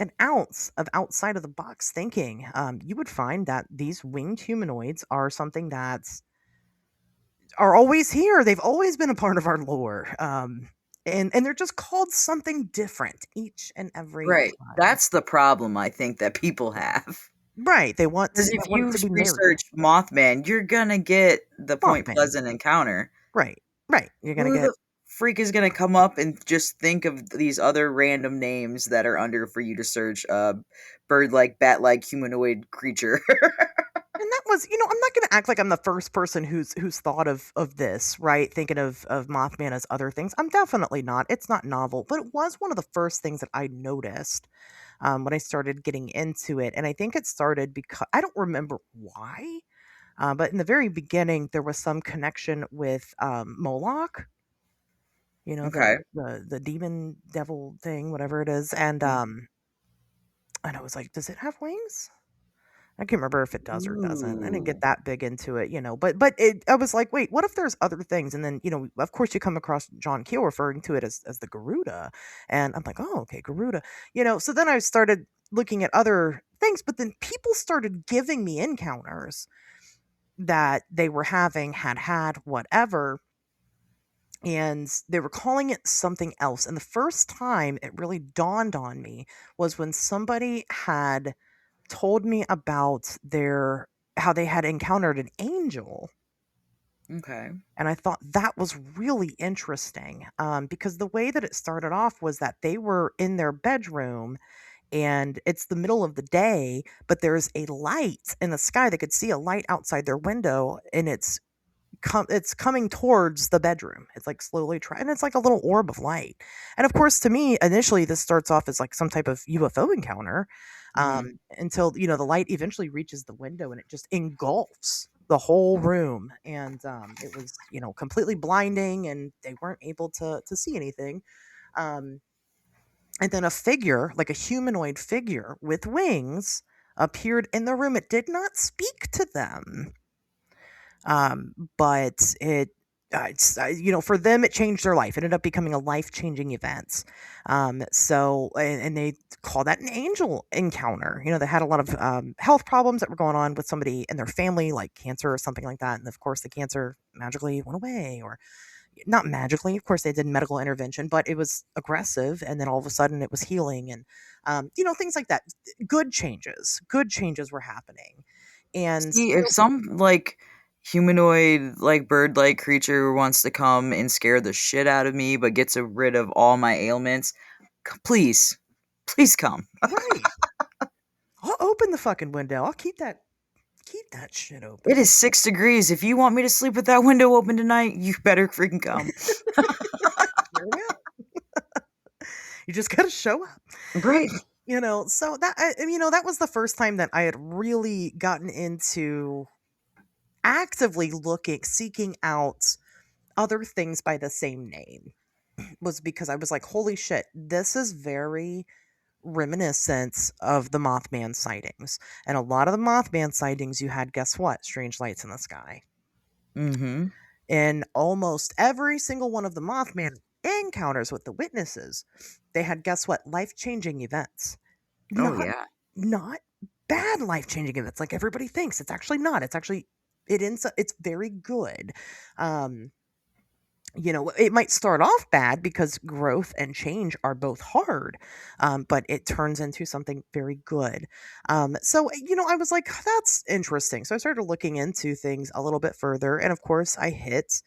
an ounce of outside of the box thinking, you would find that these winged humanoids are something that's are always here. They've always been a part of our lore. And they're just called something different each and every Right. time. That's the problem I think that people have. Right. They want Because they if want it you to be narrative. research Mothman, you're gonna get the Point Mothman. Pleasant encounter. Right. Right. You're gonna Who get the freak is gonna come up and just think of these other random names that are under for you to search? Bird-like, bat-like, humanoid creature. and that was, I'm not gonna act like I'm the first person who's thought of this, right? Thinking of Mothman as other things. I'm definitely not. It's not novel, but it was one of the first things that I noticed when I started getting into it. And I think it started because I don't remember why, but in the very beginning, there was some connection with Moloch, Okay. the demon devil thing, whatever it is. And Mm. and I was like, does it have wings? I can't remember if it does or doesn't. I didn't Ooh. get that big into it, but I was like, wait, what if there's other things? And then, of course, you come across John Keel referring to it as the Garuda, and I'm like, oh, okay, Garuda, So then I started looking at other things, but then people started giving me encounters that they were having, had, whatever, and they were calling it something else. And the first time it really dawned on me was when somebody had told me about their how they had encountered an angel. Okay. And I thought that was really interesting, because the way that it started off was that they were in their bedroom and it's the middle of the day, but there's a light in the sky. They could see a light outside their window, and it's coming towards the bedroom. It's like slowly and it's like a little orb of light. And of course, to me, initially, this starts off as like some type of UFO encounter, Mhm. until the light eventually reaches the window and it just engulfs the whole room. And it was completely blinding, and they weren't able to see anything. Um, and then a figure, like a humanoid figure with wings, appeared in the room. It did not speak to them, but for them, it changed their life. It ended up becoming a life-changing event. And they call that an angel encounter. They had a lot of health problems that were going on with somebody in their family, like cancer or something like that. And of course, the cancer magically went away, or not magically. Of course, they did medical intervention, but it was aggressive, and then all of a sudden, it was healing, and things like that. Good changes were happening, and See, if some like humanoid, like bird-like creature wants to come and scare the shit out of me, but gets rid of all my ailments, please, please come. right. I'll open the fucking window. I'll keep that shit It open. is 6 degrees. If you want me to sleep with that window open tonight, you better freaking come. There we go. You just gotta show up. Right. So that was the first time that I had really gotten into actively seeking out other things by the same name. Was because I was like, holy shit, this is very reminiscent of the Mothman sightings. And a lot of the Mothman sightings, you had, guess what? Strange lights in the sky. Mm-hmm. In almost every single one of the Mothman encounters with the witnesses, they had, guess what? Life-changing events. Oh Not yeah. not bad life-changing events like everybody thinks. It's actually not. It's very good. Um it might start off bad because growth and change are both hard, but it turns into something very good. I was like, that's interesting. So I started looking into things a little bit further. And of course, I hit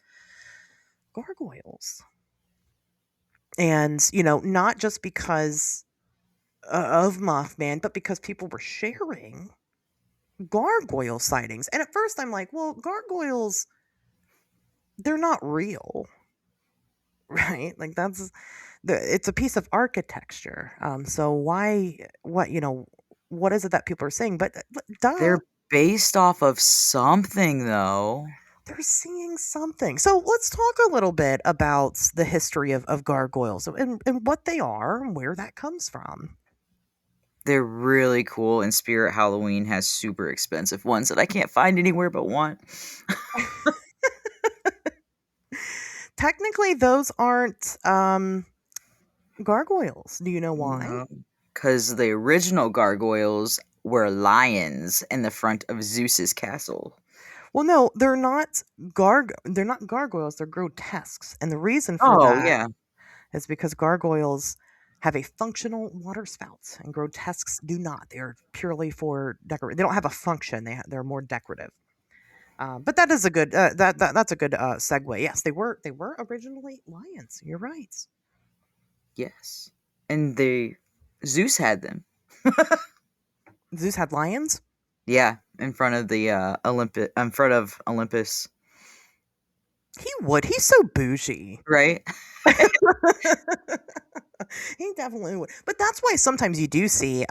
gargoyles. And, not just because of Mothman, but because people were sharing gargoyle sightings. And at first, I'm like, well, gargoyles, they're not real. Right? Like it's a piece of architecture. So what is it that people are saying? But duh, They're based off of something though. they're seeing something. So let's talk a little bit about the history of gargoyles, and what they are and where that comes from. They're really cool, and Spirit Halloween has super expensive ones that I can't find anywhere but one. Technically, those aren't gargoyles. Do you know why? No. Because the original gargoyles were lions in the front of Zeus's castle. Well, no, they're not gargoyles, they're grotesques. And the reason for Oh, that yeah. is because gargoyles have a functional water spout and grotesques do not. They're purely for decorative. They don't have a function. They're more decorative. But that is a good that's a good segue. Yes, they were originally lions. You're right. Yes. And Zeus had them. Zeus had lions. Yeah, in front of the in front of Olympus, He would. He's so bougie. right? He definitely would. But that's why sometimes you do see.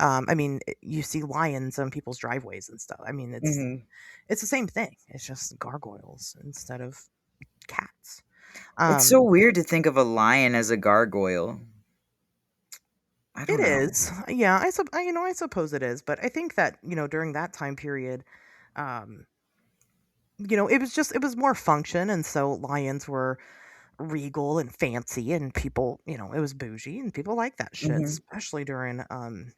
You see lions on people's driveways and stuff. I mean, Mhm. it's the same thing. It's just gargoyles instead of cats. It's so Um, weird to think of a lion as a gargoyle. I It don't know. is. Yeah, I suppose it is, but I think that, during that time period, um, it was more function, and so lions were regal and fancy, and people, it was bougie, and people like that shit, Hmm. especially during the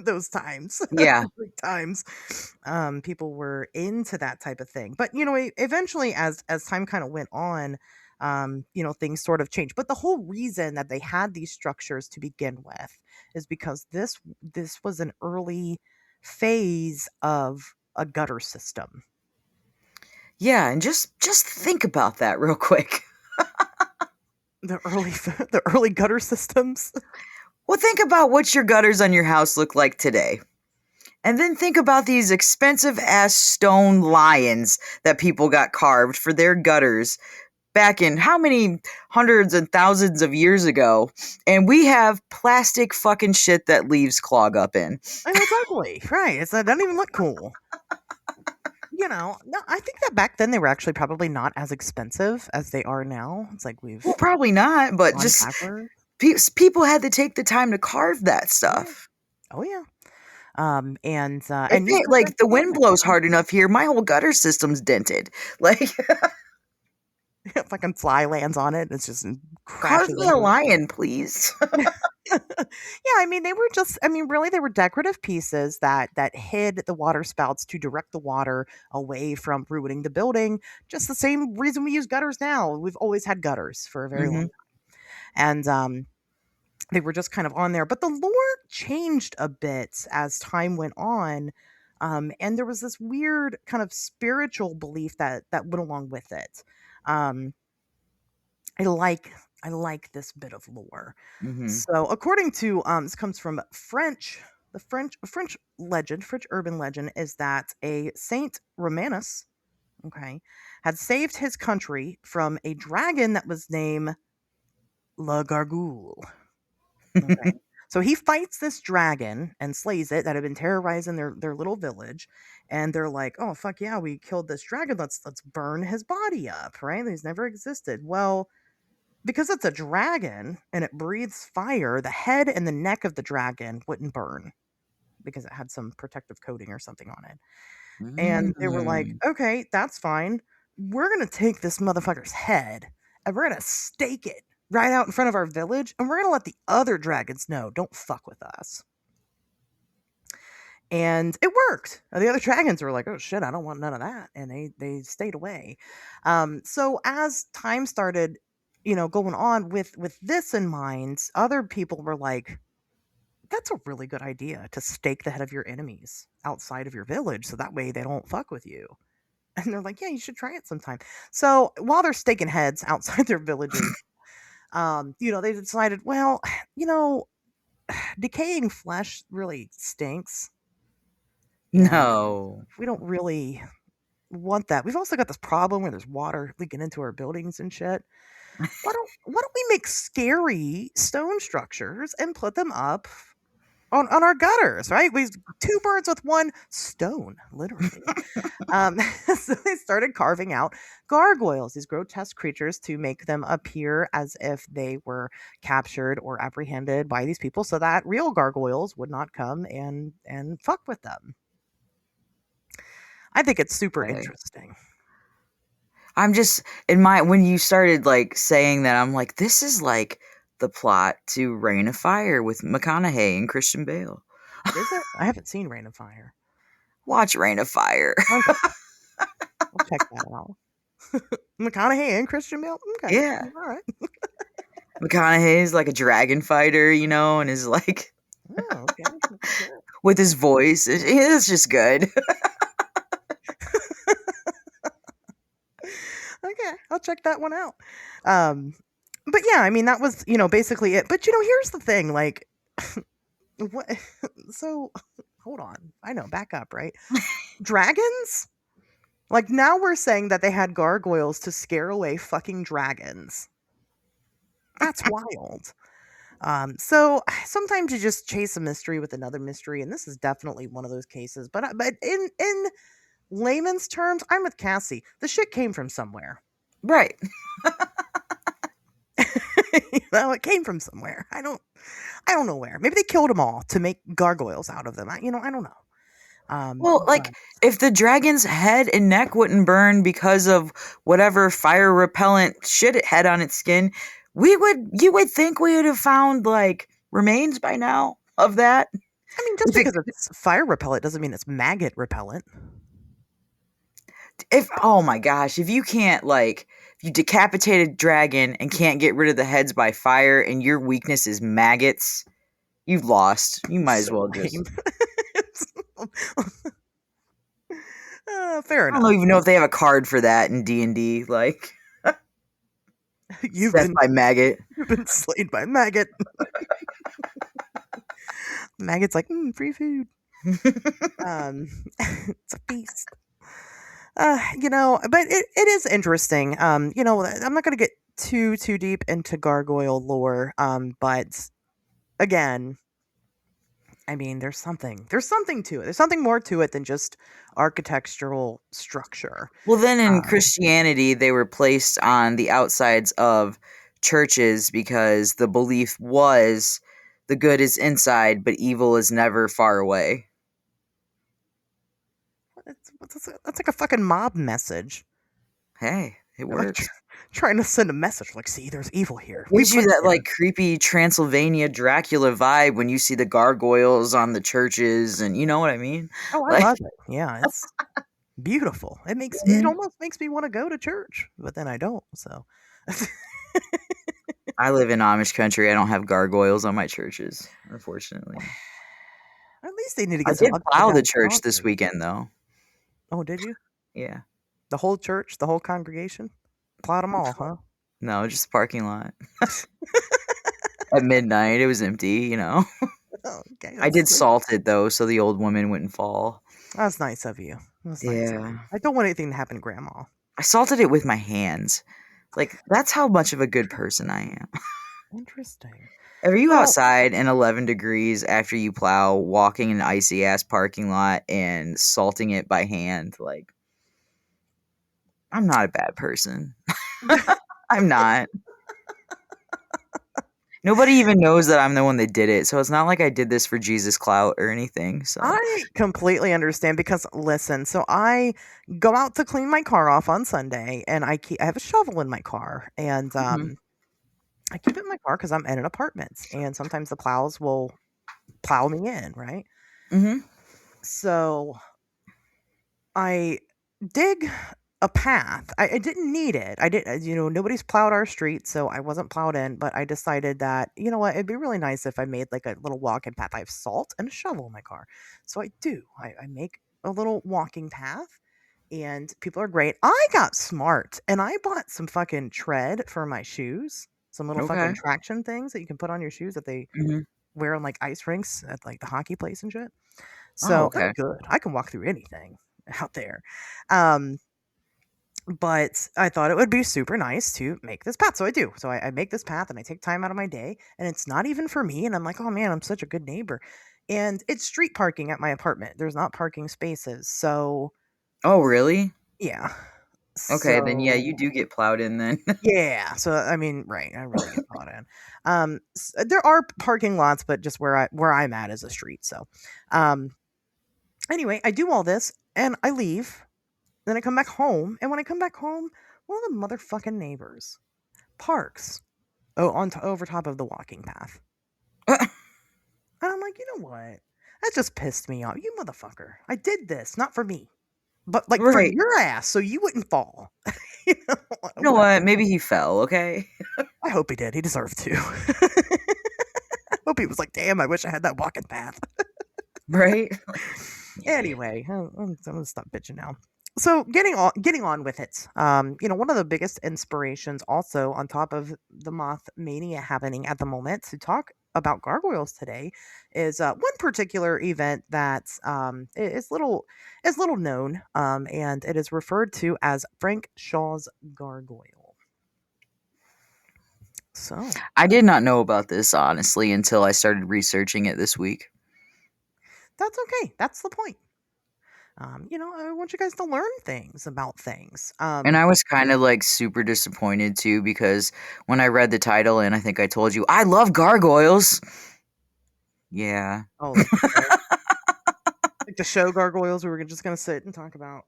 those times. Yeah. Greek times. People were into that type of thing. But eventually, as time kind of went on, things sort of changed. But the whole reason that they had these structures to begin with is because this was an early phase of a gutter system. Yeah, and just think about that real quick. The early the early gutter systems. Well, think about what your gutters on your house look like today. And then think about these expensive ass stone lions that people got carved for their gutters back in how many hundreds and thousands of years ago. And we have plastic fucking shit that leaves clog up in. And it's ugly, right? It doesn't even look cool. No, I think that back then they were actually probably not as expensive as they are now. It's like we've Well, probably not, but gone just backwards. people had to take the time to carve that Oh yeah, stuff. oh yeah. If And it, like the wind eventually, blows hard enough here, my whole gutter system's dented. Like, fucking fly lands on it, it's just carve crashes me a into it. lion, please. Yeah, I mean, they were just, I mean, really, they were decorative pieces that hid the water spouts to direct the water away from ruining the building. Just the same reason we use gutters now. We've always had gutters for a very long Hmm. time. And they were just kind of on there. But the lore changed a bit as time went on. And there was this weird kind of spiritual belief that went along with it. Um, I like I like this bit of lore. Hmm. So, according to this comes from French. The French legend, French urban legend, is that a Saint Romanus, okay, had saved his country from a dragon that was named La Gargoule. Okay. So he fights this dragon and slays it that had been terrorizing their little village, and they're like, "Oh fuck yeah, we killed this dragon. Let's burn his body up." Right? He's never existed. Well, because it's a dragon and it breathes fire, the head and the neck of the dragon wouldn't burn because it had some protective coating or something on it. And they were like, Mm. "Okay, that's fine. We're gonna take this motherfucker's head and we're gonna stake it right out in front of our village, and we're gonna let the other dragons know, don't fuck with us." And it worked. The other dragons were like, "Oh shit, I don't want none of that," and they stayed away. So as time started, going on with this in mind, other people were like, "That's a really good idea to stake the head of your enemies outside of your village, so that way they don't fuck with you." And they're like, "Yeah, you should try it sometime." So while they're staking heads outside their villages, they decided, well, you know, decaying flesh really stinks, and No. we don't really want that. We've also got this problem where there's water leaking into our buildings and shit. Why don't we make scary stone structures and put them up on our gutters, right? We two birds with one stone, literally. So they started carving out gargoyles, these grotesque creatures, to make them appear as if they were captured or apprehended by these people, so that real gargoyles would not come and fuck with them. I think it's super Okay. interesting. I'm just in my when you started like saying that, I'm like, this is like the plot to Reign of Fire with McConaughey and Christian Bale. Is it? I haven't seen Rain of Fire. Watch Reign of Fire. Okay, I'll check that out. McConaughey and Christian Bale. Okay, Yeah. all right. McConaughey's like a dragon fighter, and is like Oh, okay. Okay. with his voice. It's just good. Okay, I'll check that one out. Um, but yeah, I mean that was basically it. But here's the thing, like, what? So hold on, I know, back up, right? Dragons? Like now we're saying that they had gargoyles to scare away fucking dragons. That's wild. So sometimes you just chase a mystery with another mystery, and this is definitely one of those cases. But in layman's terms, I'm with Cassie. The shit came from somewhere. Right. It came from somewhere. I don't know where. Maybe they killed them all to make gargoyles out of them. I don't know. Well, like, if the dragon's head and neck wouldn't burn because of whatever fire repellent shit it had on its skin, you would think we would have found, like, remains by now of that. I mean, just because it's fire repellent doesn't mean it's maggot repellent. Oh my gosh, if you can't, like, if you decapitate a dragon and can't get rid of the heads by fire and your weakness is maggots, you've lost. You might as well just... Fair I enough. don't even know if they have a card for that in D&D, like... You've been by maggot. You've been slain by maggot. Maggot's like, free food. It's a feast. But it is interesting. I'm not going to get too deep into gargoyle lore. But again, I mean, there's something to it. There's something more to it than just architectural structure. Well, then in Christianity, they were placed on the outsides of churches because the belief was the good is inside, but evil is never far away. That's like a fucking mob message. Hey, it works. Like, trying to send a message like, see, there's evil here. Gives you that like creepy Transylvania Dracula vibe when you see the gargoyles on the churches, and you know what I mean? Oh, I love it. Yeah, it's beautiful. It almost makes me want to go to church, but then I don't. So I live in Amish country. I don't have gargoyles on my churches, unfortunately. At least they need to get. I did plow the church this weekend, though. Oh, did you? Yeah. The whole church, the whole congregation, plowed them all, huh? No, just the parking lot. At midnight, it was empty. Oh, okay, I did salt it though, so the old woman wouldn't fall. That's nice of you. Nice of you. I don't want anything to happen to Grandma. I salted it with my hands. Like, that's how much of a good person I am. Interesting. Are you outside in 11 degrees after you plow, walking an icy ass parking lot and salting it by hand? Like, I'm not a bad person. I'm not. Nobody even knows that I'm the one that did it, so it's not like I did this for Jesus clout or anything. So I completely understand because, listen, so I go out to clean my car off on Sunday, and I have a shovel in my car, and I keep it in my car because I'm in an apartment, and sometimes the plows will plow me in, right? Mm-hmm. So I dig a path. I didn't need it. I didn't, nobody's plowed our street, so I wasn't plowed in, but I decided that, you know what, it'd be really nice if I made like a little walking path. I have salt and a shovel in my car. So I do. I make a little walking path, and people are great. I got smart, and I bought some fucking tread for my shoes. Some little fucking traction things that you can put on your shoes that they wear on like ice rinks at like the hockey place and shit. So that's good. I can walk through anything out there. But I thought it would be super nice to make this path. So I do. So I make this path, and I take time out of my day, and it's not even for me. And I'm like, oh man, I'm such a good neighbor. And it's street parking at my apartment. There's not parking spaces. So. Oh, really? Yeah. Okay, then yeah, you do get plowed in then. Yeah. So I mean, right, I really get plowed in. There are parking lots, but just where I'm at is a street. So, anyway, I do all this and I leave. Then I come back home, and when I come back home, one of the motherfucking neighbors parks over top of the walking path. And I'm like, you know what? That just pissed me off. You motherfucker. I did this, not for me. But like for your ass, so you wouldn't fall. You know what? Maybe he fell, okay? I hope he did. He deserved to. I hope he was like, damn, I wish I had that walking path. Right? Anyway, I'm gonna stop bitching now. So getting on with it. One of the biggest inspirations also on top of the moth mania happening at the moment to talk about gargoyles today is one particular event that is little known, and it is referred to as Frank Shaw's gargoyle. So I did not know about this honestly until I started researching it this week. That's okay. That's the point. I want you guys to learn things about things. And I was kind of like super disappointed too because when I read the title and I think I told you I love gargoyles. Yeah. Oh, like the show, like the show Gargoyles, we were just gonna sit and talk about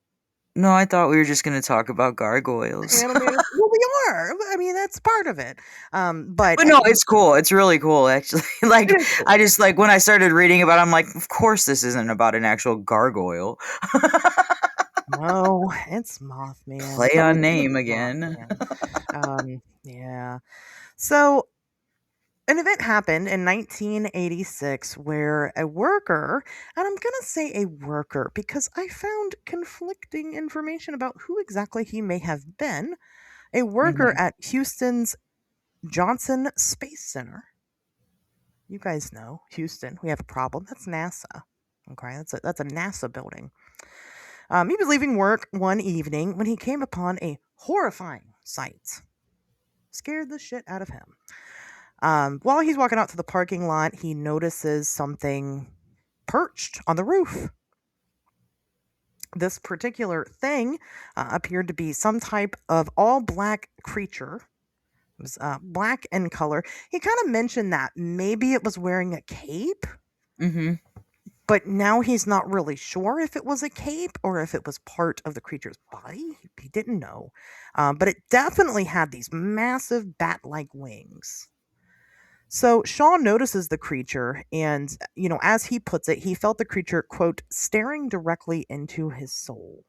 No, I thought we were just going to talk about gargoyles. animated. Well, we are. I mean, that's part of it. But But no, it's cool. It's really cool actually. Like it is cool. I just like when I started reading about it, I'm like, of course this isn't about an actual gargoyle. No, it's Mothman. Play But on it is name again. Mothman. Yeah. So an event happened in 1986 where a worker, and I'm going to say a worker because I found conflicting information about who exactly he may have been, a worker Mhm. at Houston's Johnson Space Center. You guys know Houston, we have a problem. That's NASA. Okay, that's a NASA building. He was leaving work one evening when he came upon a horrifying sight. Scared the shit out of him. While he's walking out to the parking lot, he notices something perched on the roof. This particular thing appeared to be some type of all black creature. It was black in color. He kind of mentioned that maybe it was wearing a cape, Mhm. but now he's not really sure if it was a cape or if it was part of the creature's body. He didn't know. But it definitely had these massive bat like wings. So Shaw notices the creature, and, as he puts it, he felt the creature, quote, staring directly into his soul.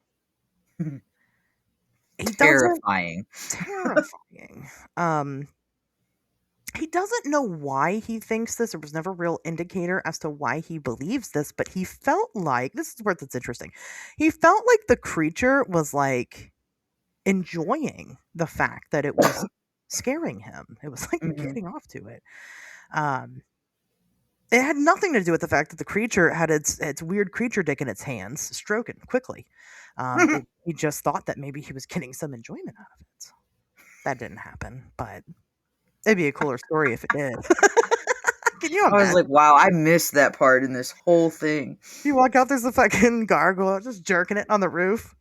He doesn't, Terrifying. terrifying. Um, he doesn't know why he thinks this. There was never a real indicator as to why he believes this, but he felt like this is where it's interesting. He felt like the creature was like enjoying the fact that it was scaring him. It was like Mhm. getting off to it. Um, it had nothing to do with the fact that the creature had its weird creature dick in its hands, stroking quickly. He just thought that maybe he was getting some enjoyment out of it. That didn't happen, but it'd be a cooler story if it did. Can you I was imagine? like, wow, I missed that part in this whole thing. You walk out, there's a fucking gargoyle just jerking it on the roof.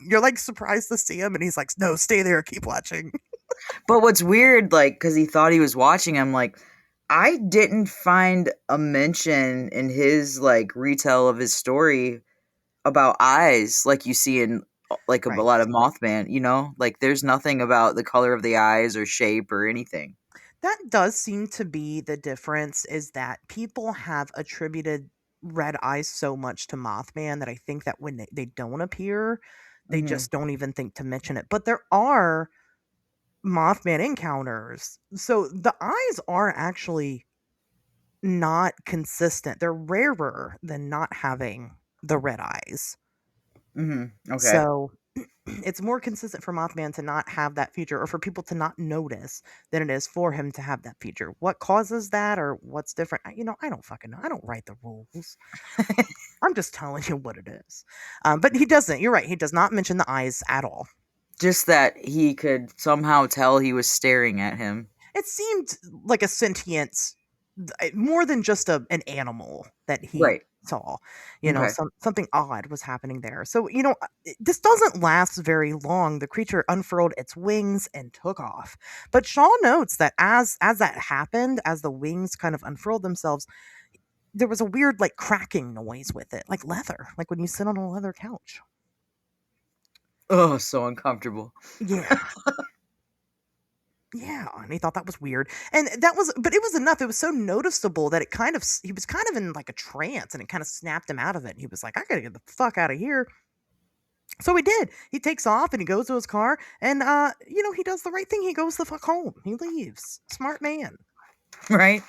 You're like surprised to see him, and he's like, "No, stay there, keep watching." But what's weird, like, because he thought he was watching, I'm like, I didn't find a mention in his like retell of his story about eyes like you see in like a Right. lot of Mothman, like there's nothing about the color of the eyes or shape or anything. That does seem to be the difference, is that people have attributed red eyes so much to Mothman that I think that when they don't appear, they Hmm. just don't even think to mention it. But there are Mothman encounters. So the eyes are actually not consistent. They're rarer than not having the red eyes. Hmm. Okay. So it's more consistent for Mothman to not have that feature, or for people to not notice, than it is for him to have that feature. What causes that, or what's different? I don't fucking know. I don't write the rules. I'm just telling you what it is. But he doesn't. You're right. He does not mention the eyes at all. Just that he could somehow tell he was staring at him. It seemed like a sentience, more than just an animal that he Right. saw. Okay. Something odd was happening there. So this doesn't last very long. The creature unfurled its wings and took off. But Shaw notes that as that happened, as the wings kind of unfurled themselves, there was a weird like cracking noise with it, like leather, like when you sit on a leather couch. Oh, so uncomfortable. Yeah. Yeah, and he thought that was weird. And but it was enough. It was so noticeable that he was kind of in like a trance, and it kind of snapped him out of it. And he was like, I gotta get the fuck out of here. So he did. He takes off and he goes to his car, and he does the right thing. He goes the fuck home. He leaves. Smart man. Right?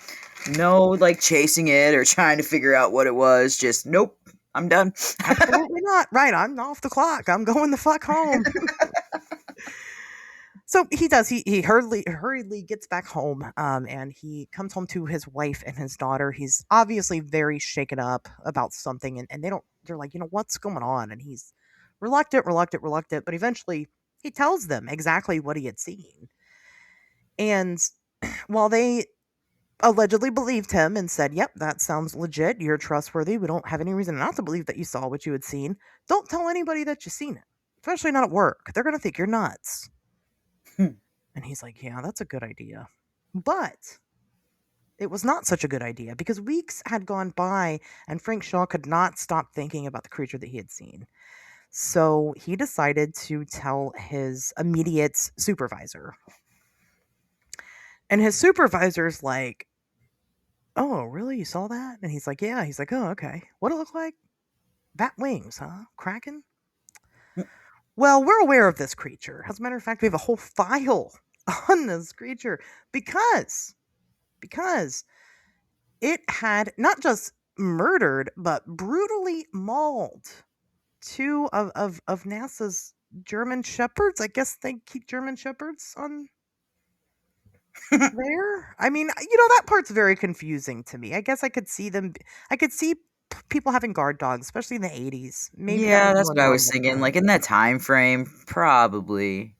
No, like chasing it or trying to figure out what it was. Just nope. I'm done. Absolutely not. Right, I'm off the clock. I'm going the fuck home. So he does. He hurriedly gets back home, and he comes home to his wife and his daughter. He's obviously very shaken up about something, and they're like, what's going on? And he's reluctant, but eventually he tells them exactly what he had seen. And while they allegedly believed him and said, "Yep, that sounds legit. You're trustworthy. We don't have any reason not to believe that you saw what you had seen. Don't tell anybody that you seen it, especially not at work. They're going to think you're nuts." Hmm. And he's like, "Yeah, that's a good idea." But it was not such a good idea because weeks had gone by and Frank Shaw could not stop thinking about the creature that he had seen. So he decided to tell his immediate supervisor. And his supervisor's like, "Oh, really? You saw that?" And he's like, "Yeah." He's like, "Oh, okay. What it look like? Bat wings, huh? Kraken?" Well, we're aware of this creature. As a matter of fact, we have a whole file on this creature because it had not just murdered but brutally mauled two of NASA's German shepherds. I guess they keep German shepherds on there. I mean, that part's very confusing to me. I guess I could see them. I could see people having guard dogs, especially in the 80s. Maybe that Yeah, was that's more what I was normal thinking. then. Like in that time frame, probably.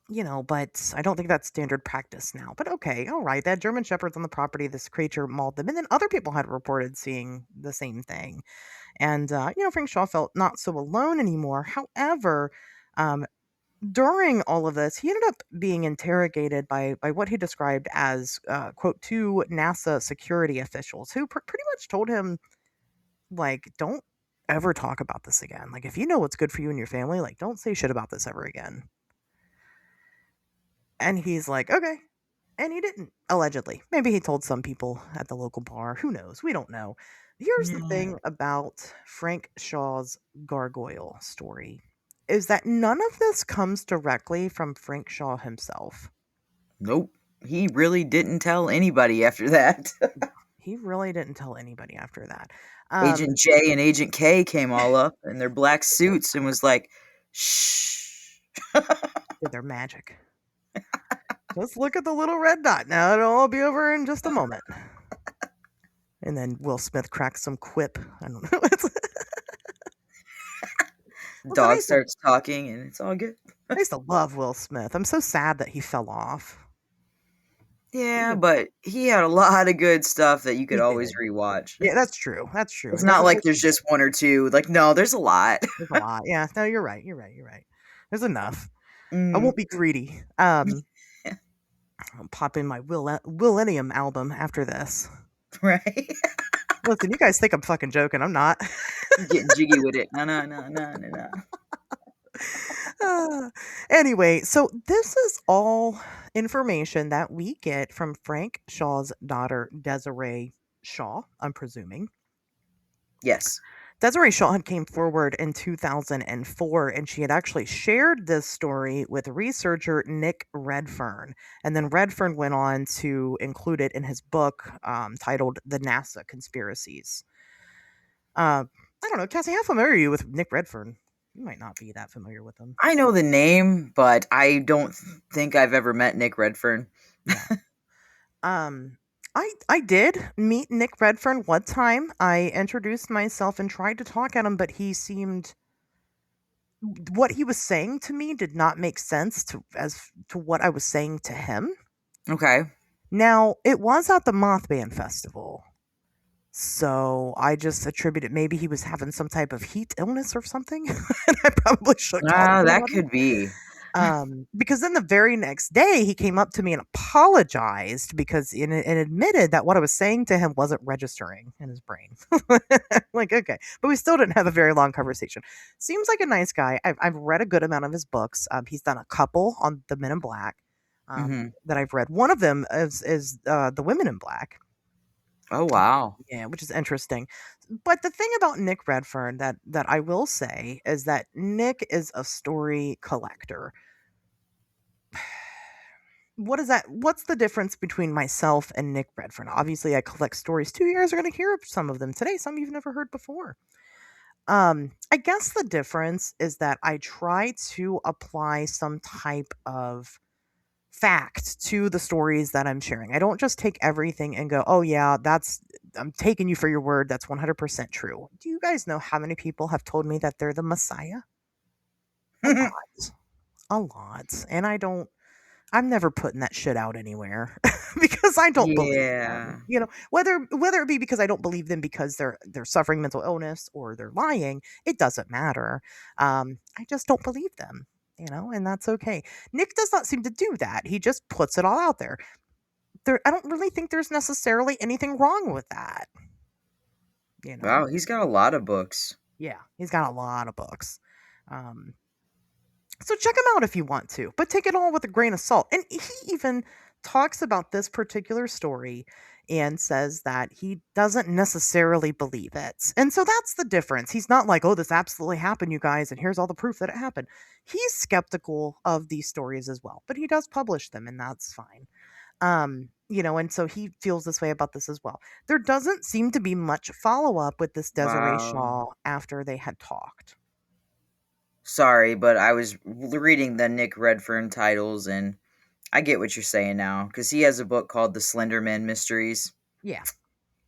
But I don't think that's standard practice now. But okay, all right. They had German shepherds on the property. This creature mauled them, and then other people had reported seeing the same thing. And Frank Shaw felt not so alone anymore. However, um, during all of this, he ended up being interrogated by what he described as quote two NASA security officials who pretty much told him like, "Don't ever talk about this again. Like, if you know what's good for you and your family, like, don't say shit about this ever again." And he's like, "Okay." And he didn't, allegedly. Maybe he told some people at the local bar. Who knows? We don't know. Here's the Yeah. thing about Frank Shaw's gargoyle story is that none of this comes directly from Frank Shaw himself. Nope. He really didn't tell anybody after that. He really didn't tell anybody after that. Agent J and Agent K came all up in their black suits and was like, shh. Did their magic. Just look at the little red dot. Now it'll all be over in just a moment. And then Will Smith cracks some quip. I don't know. Listen, Dog starts talking and it's all good. I used to love Will Smith. I'm so sad that he fell off. Yeah, but he had a lot of good stuff that you could He always did. rewatch. Yeah, that's true. That's true. It's And there's not a like there's just one or two. Like, no, there's a lot. there's a lot. Yeah, no, you're right. You're right. You're right. There's enough. I Mm, won't be greedy. I'll pop in my Millennium album after this. right? Listen, you guys think I'm fucking joking. I'm not. Getting jiggy with it. No. Anyway, so this is all information that we get from Frank Shaw's daughter, Desiree Shaw, I'm presuming. Yes. Desiree Shaw had came forward in 2004, and she had actually shared this story with researcher Nick Redfern. And then Redfern went on to include it in his book titled The NASA Conspiracies. I don't know, Cassie, how familiar are you with Nick Redfern? You might not be that familiar with him. I know the name, but I don't think I've ever met Nick Redfern. Yeah. I did meet Nick Redfern one time. I introduced myself and tried to talk at him, but he seemed what he was saying to me did not make sense to what I was saying to him. Okay. Now, it was at the Mothman Festival. So I just attributed maybe he was having some type of heat illness or something. And I probably should talk to him That about it. could be. Because then the very next day he came up to me and apologized because and admitted that what I was saying to him wasn't registering in his brain. Like, okay, but we still didn't have a very long conversation. Seems like a nice guy. I've read a good amount of his books. He's done a couple on the Men in Black Hmm. that I've read. One of them is the Women in Black. Oh, wow. Yeah, which is interesting. But the thing about Nick Redfern that I will say is that Nick is a story collector. What is that? What's the difference between myself and Nick Redfern? Obviously, I collect stories too. You guys are going to hear some of them today. Some you've never heard before. I guess the difference is that I try to apply some type of fact to the stories that I'm sharing. I don't just take everything and go, "Oh yeah, I'm taking you for your word. That's 100% true." Do you guys know how many people have told me that they're the Messiah? A lot. A lot. And I don't I'm never putting that shit out anywhere because I don't believe Yeah. them. Whether it be because I don't believe them because they're suffering mental illness or they're lying, it doesn't matter. I just don't believe them, and that's okay. Nick does not seem to do that. He just puts it all out there. I don't really think there's necessarily anything wrong with that. You know. Wow, he's got a lot of books. Yeah, he's got a lot of books. Um, So check him out if you want to, but take it all with a grain of salt. And he even talks about this particular story and says that he doesn't necessarily believe it. And so that's the difference. He's not like, oh, this absolutely happened, you guys, and here's all the proof that it happened. He's skeptical of these stories as well, but he does publish them, and that's fine. And so he feels this way about this as well. There doesn't seem to be much follow up with this Desiree Wow. Shaw after they had talked. Sorry, but I was reading the Nick Redfern titles, and I get what you're saying now, because he has a book called The Slenderman Mysteries. Yeah.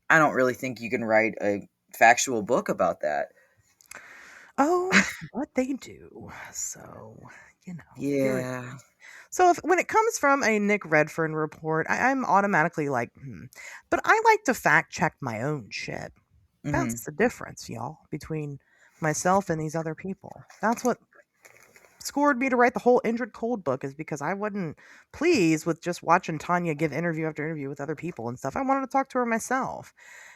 I don't really think you can write a factual book about that. Oh, but they do. So, here it Yeah. is. So when it comes from a Nick Redfern report, I'm automatically like, But I like to fact check my own shit. Mm-hmm. That's the difference, y'all, between myself and these other people. That's what scored me to write the whole Indrid Cold book, is because I wasn't pleased with just watching Tanya give interview after interview with other people and stuff. I wanted to talk to her myself.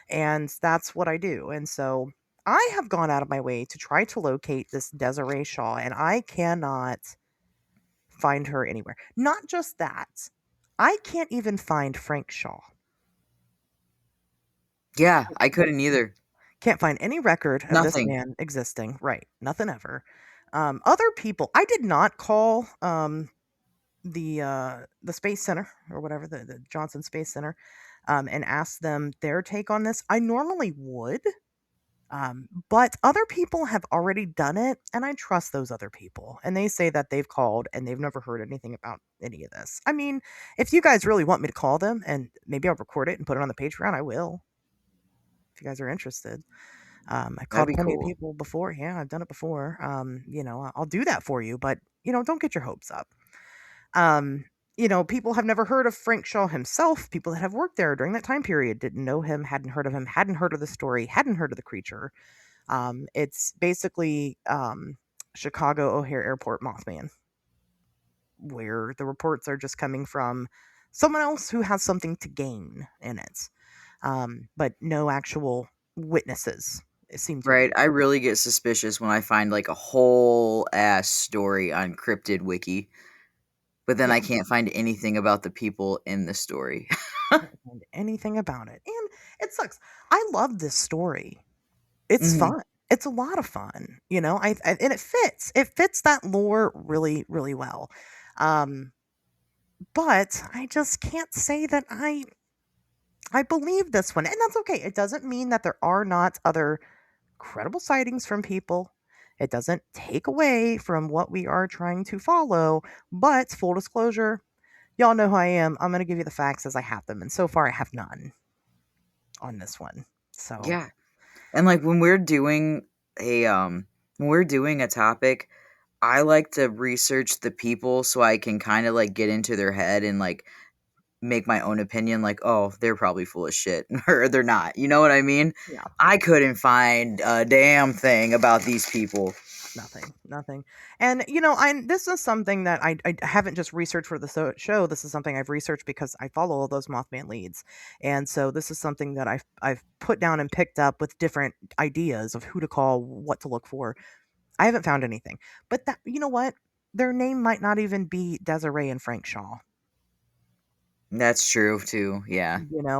And that's what I do. And so I have gone out of my way to try to locate this Desiree Shaw, and I cannot find her anywhere. Not just that, I can't even find Frank Shaw. Yeah, I couldn't either. Can't find any record of this Nothing. man existing. Right. Nothing ever. Other people, I did not call the Space Center or whatever, the Johnson Space Center, and ask them their take on this. I normally would. But other people have already done it, and I trust those other people. And they say that they've called and they've never heard anything about any of this. I mean, if you guys really want me to call them and maybe I'll record it and put it on the Patreon, I will. If you guys are interested. I've That'd called be plenty of cool. people before. Yeah, I've done it before. I'll do that for you, but don't get your hopes up. People have never heard of Frank Shaw himself. People that have worked there during that time period didn't know him, hadn't heard of him, hadn't heard of the story, hadn't heard of the creature. It's basically Chicago O'Hare Airport Mothman, where the reports are just coming from someone else who has something to gain in it, but no actual witnesses. It seemed to Right. be. I really get suspicious when I find like a whole ass story on Cryptid Wiki, but then Yeah, I can't find anything about the people in the story. can't find anything about it, and it sucks. I love this story. It's Hmm. fun. It's a lot of fun, and it fits. It fits that lore really, really well. Um, but I just can't say that I believe this one, and that's okay. It doesn't mean that there are not other credible sightings from people. It doesn't take away from what we are trying to follow, but full disclosure, y'all know who I am. I'm going to give you the facts as I have them, and so far I have none on this one. So, Yeah. And like when we're doing a topic, I like to research the people so I can kind of like get into their head and like make my own opinion like, oh, they're probably full of shit or they're not. You know what I mean? yeah. I couldn't find a damn thing about these people. Nothing. And I this is something that I haven't just researched for the show. This is something I've researched because I follow all those Mothman leads, and so this is something that I've put down and picked up with different ideas of who to call, what to look for. I haven't found anything, but that what, their name might not even be Desiree and Frank Shaw. That's true too. Yeah.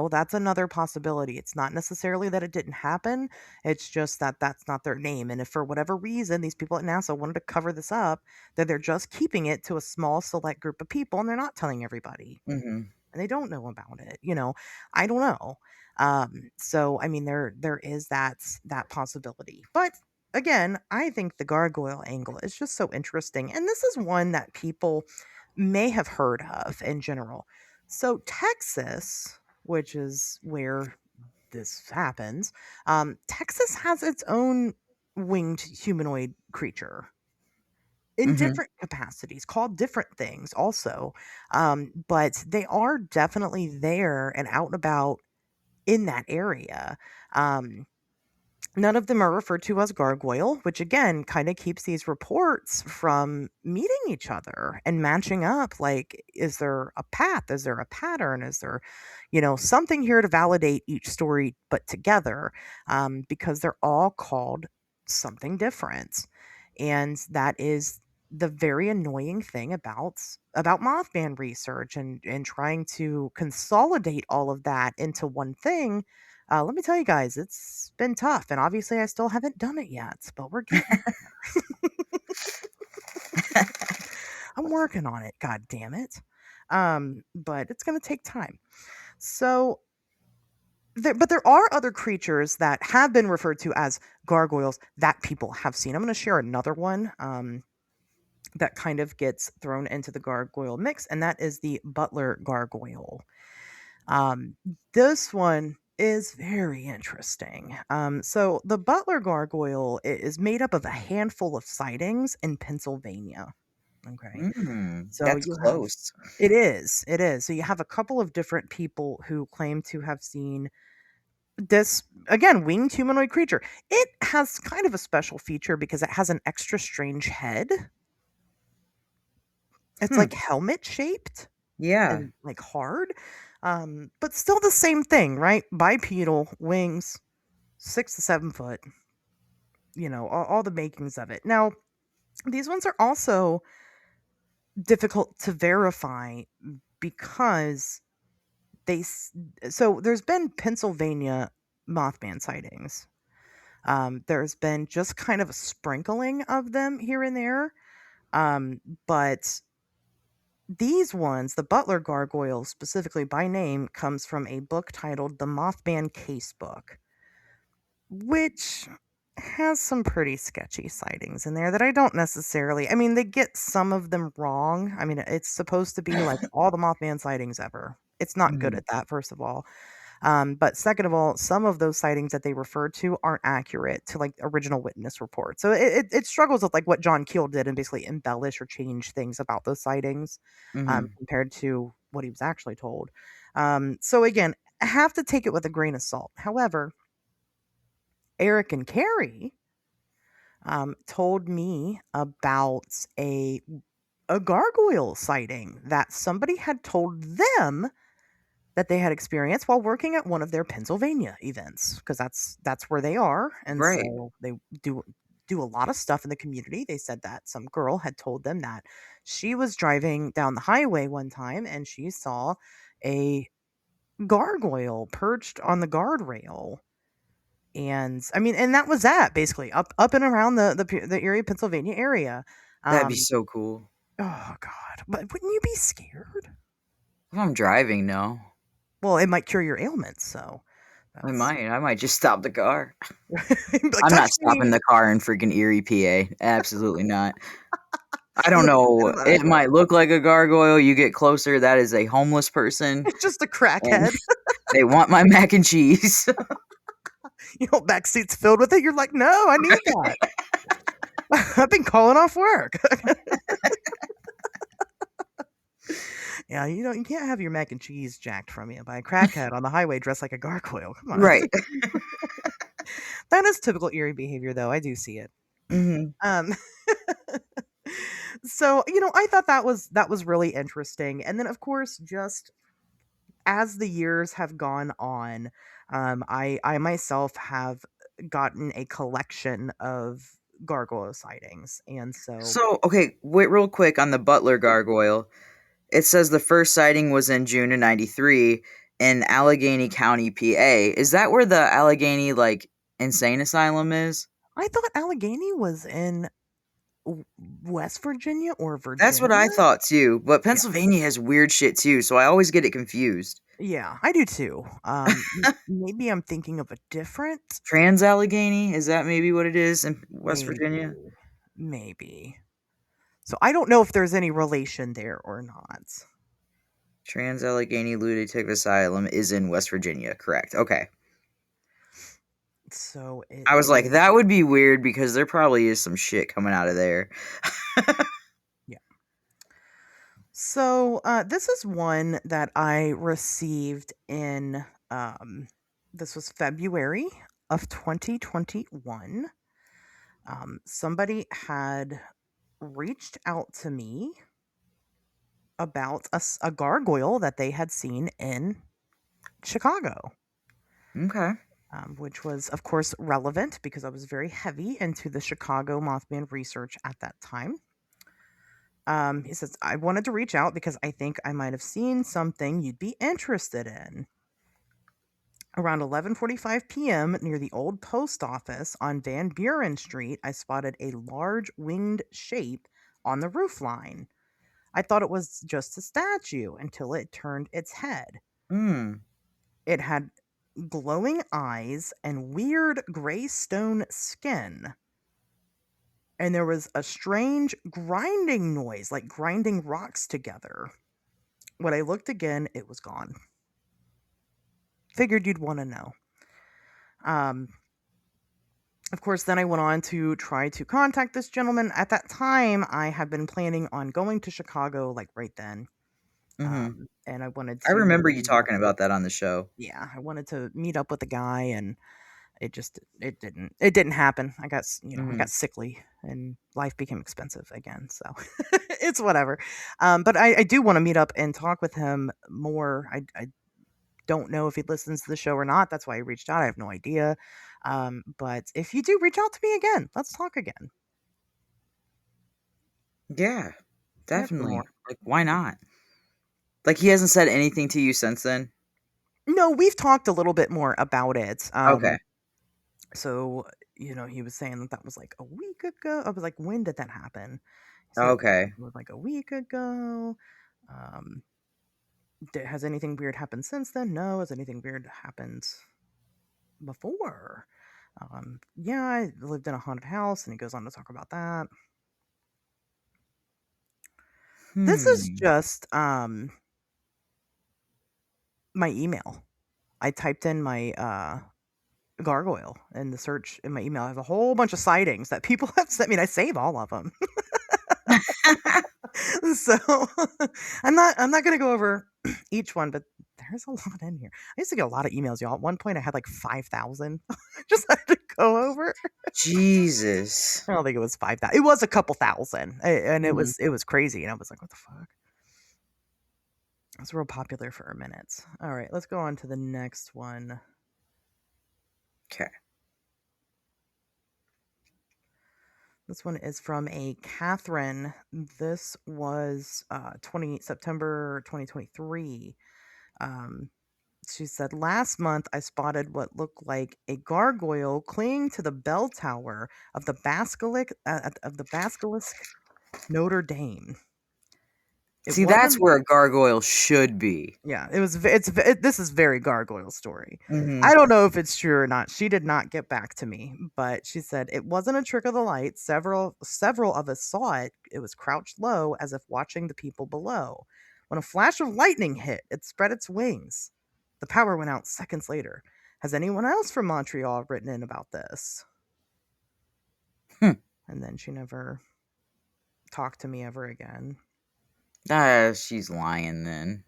That's another possibility. It's not necessarily that it didn't happen. It's just that that's not their name. And if for whatever reason these people at NASA wanted to cover this up, then they're just keeping it to a small select group of people and they're not telling everybody. Hmm. And they don't know about it. I don't know. So I mean there is that possibility. But again, I think the gargoyle angle is just so interesting. And this is one that people may have heard of in general. So Texas, which is where this happens, Texas has its own winged humanoid creature. in Mm-hmm. different capacities, called different things also. But they are definitely there and out and about in that area. Um, None of them are referred to as gargoyle, which again kind of keeps these reports from meeting each other and matching up. Like, is there a path? Is there a pattern? Is there, something here to validate each story, but together, because they're all called something different, and that is the very annoying thing about Mothman research and trying to consolidate all of that into one thing. Let me tell you guys, it's been tough, and obviously I still haven't done it yet, but we're getting I'm working on it, god damn it. But it's gonna take time. So but there are other creatures that have been referred to as gargoyles that people have seen. I'm gonna share another one that kind of gets thrown into the gargoyle mix, and that is the butler gargoyle. Um, this one is very interesting. So the Butler Gargoyle is made up of a handful of sightings in Pennsylvania. Okay. So That's you have close. it is. So you have a couple of different people who claim to have seen this, again, winged humanoid creature. It has kind of a special feature because it has an extra strange head. It's Hmm. like helmet shaped Yeah. and like hard. But still the same thing, right? Bipedal, wings, 6 to 7 foot, all the makings of it. Now, these ones are also difficult to verify because so there's been Pennsylvania Mothman sightings. There's been just kind of a sprinkling of them here and there. But these ones, the Butler Gargoyle specifically by name, comes from a book titled The Mothman Casebook, which has some pretty sketchy sightings in there that I don't necessarily. I mean, they get some of them wrong. I mean, it's supposed to be like all the Mothman sightings ever. It's not good Mhm. at that, first of all. But second of all, some of those sightings that they refer to aren't accurate to like original witness reports. So it struggles with like what John Keel did and basically embellish or change things about those sightings Mhm. compared to what he was actually told. So again, I have to take it with a grain of salt. However, Eric and Carrie told me about a gargoyle sighting that somebody had told them that they had experienced while working at one of their Pennsylvania events, because that's where they are, and Right. so they do a lot of stuff in the community. They said that some girl had told them that she was driving down the highway one time and she saw a gargoyle perched on the guardrail. And I mean, and that was that basically up and around the Erie, Pennsylvania area. That'd be Um, so cool. oh God, but wouldn't you be scared? If I'm driving, no. Well, it might cure your ailments, so I that's might. I might just stop the car. like, I'm touch not stopping me. the car in freaking Erie, PA. Absolutely not. I You're don't like, "Get know. out of that It highway." might look like a gargoyle. You get closer, that is a homeless person, It's just a and crackhead. they want my mac and cheese. Back seats filled with it. You're like, no, I need that. I've been calling off work. Yeah, you can't have your mac and cheese jacked from you by a crackhead on the highway dressed like a gargoyle. Come on. Right. That is typical Erie behavior, though. I do see it. Mhm. Um, so I thought that was really interesting, and then of course, just as the years have gone on, I myself have gotten a collection of gargoyle sightings, and so So, okay, wait real quick on the Butler gargoyle. It says the first sighting was in June of '93 in Allegheny County, PA. Is that where the Allegheny insane asylum is? I thought Allegheny was in West Virginia or That's what Virginia. I thought too. But Yeah, Pennsylvania has weird shit too, so I always get it confused. yeah, I do too. Maybe I'm thinking of a different. Trans Allegheny, is that maybe what it is in West Maybe, Virginia? maybe. So I don't know if there's any relation there or not. Trans Allegheny Lunatic Asylum is in West Virginia, correct. Okay. So I was like, it that would be weird because there probably is some shit coming out of there. Yeah. So this is one that I received in this was February of 2021. Somebody had reached out to me about a gargoyle that they had seen in Chicago, Okay. which was, of course, relevant because I was very heavy into the Chicago Mothman research at that time. He says, I wanted to reach out because I think I might have seen something you'd be interested in. Around 11:45 p.m. near the old post office on Van Buren Street, I spotted a large winged shape on the roof line. I thought it was just a statue until it turned its head. Mm. It had glowing eyes and weird gray stone skin. And there was a strange grinding noise, like grinding rocks together. When I looked again, it was gone. Figured you'd want to know. Of course, then I went on to try to contact this gentleman. At that time, I had been planning on going to Chicago, like right then. Mm-hmm. And I wanted I to. remember you talking about that on the show. Yeah, I wanted to meet up with the guy, and it didn't happen. I got I got sickly, and life became expensive again. So it's whatever. But I do want to meet up and talk with him more. I don't know if he listens to the show or not. That's why I reached out. I have no idea. But if you do, reach out to me again. Let's talk again. Yeah, Yeah, for definitely. more. Like, why not? Like, he hasn't said anything to you since then? No, we've talked a little bit more about it. Okay. So, he was saying that was like a week ago. I was like, when did that happen? He said Okay. it was like a week ago. Um, has anything weird happened since then? No. Has anything weird happened before? Yeah, I lived in a haunted house, and he goes on to talk about that. This is just my email. I typed in my gargoyle in the search in my email. I have a whole bunch of sightings that people have sent me, and I save all of them. So I'm not gonna go over each one, but there's a lot in here. I used to get a lot of emails, y'all. At one point I had like 5,000. I just had to go over. Jesus. I don't think it was 5,000. It was a couple thousand. And it Mhm. was crazy. And I was like, what the fuck? It was real popular for a minute. All right, let's go on to the next one. Okay. This one is from a Catherine. This was September 2023. She said, last month I spotted what looked like a gargoyle clinging to the bell tower of the Basilisk Notre Dame. See, that's where a gargoyle should be. Yeah, this is very gargoyle story. Mhm. I don't know if it's true or not. She did not get back to me, but she said it wasn't a trick of the light. Several of us saw it. It was crouched low as if watching the people below. When a flash of lightning hit, it spread its wings. The power went out seconds later. Has anyone else from Montreal written in about this? And then she never talked to me ever again. She's lying then.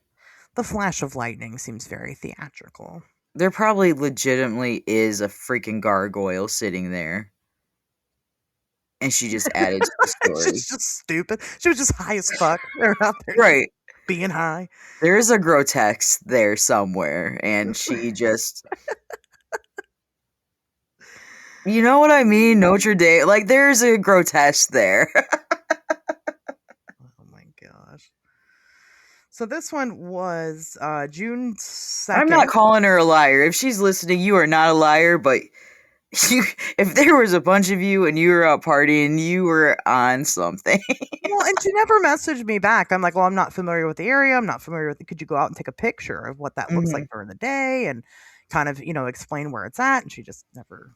The flash of lightning seems very theatrical. There probably legitimately is a freaking gargoyle sitting there. And she just added to the story. She's just stupid. She was just high as fuck. They're out there Right. being high. There is a grotesque there somewhere, and she just... You know what I mean? Notre Dame. Like, there's a grotesque there. Oh my gosh. So this one was June 2nd. I'm not calling her a liar. If she's listening, you are not a liar, but if there was a bunch of you and you were out partying, you were on something. Well, and she never messaged me back. I'm like, well, I'm not familiar with the area. I'm not familiar with could you go out and take a picture of what that looks like during the day and kind of, explain where it's at? And she just never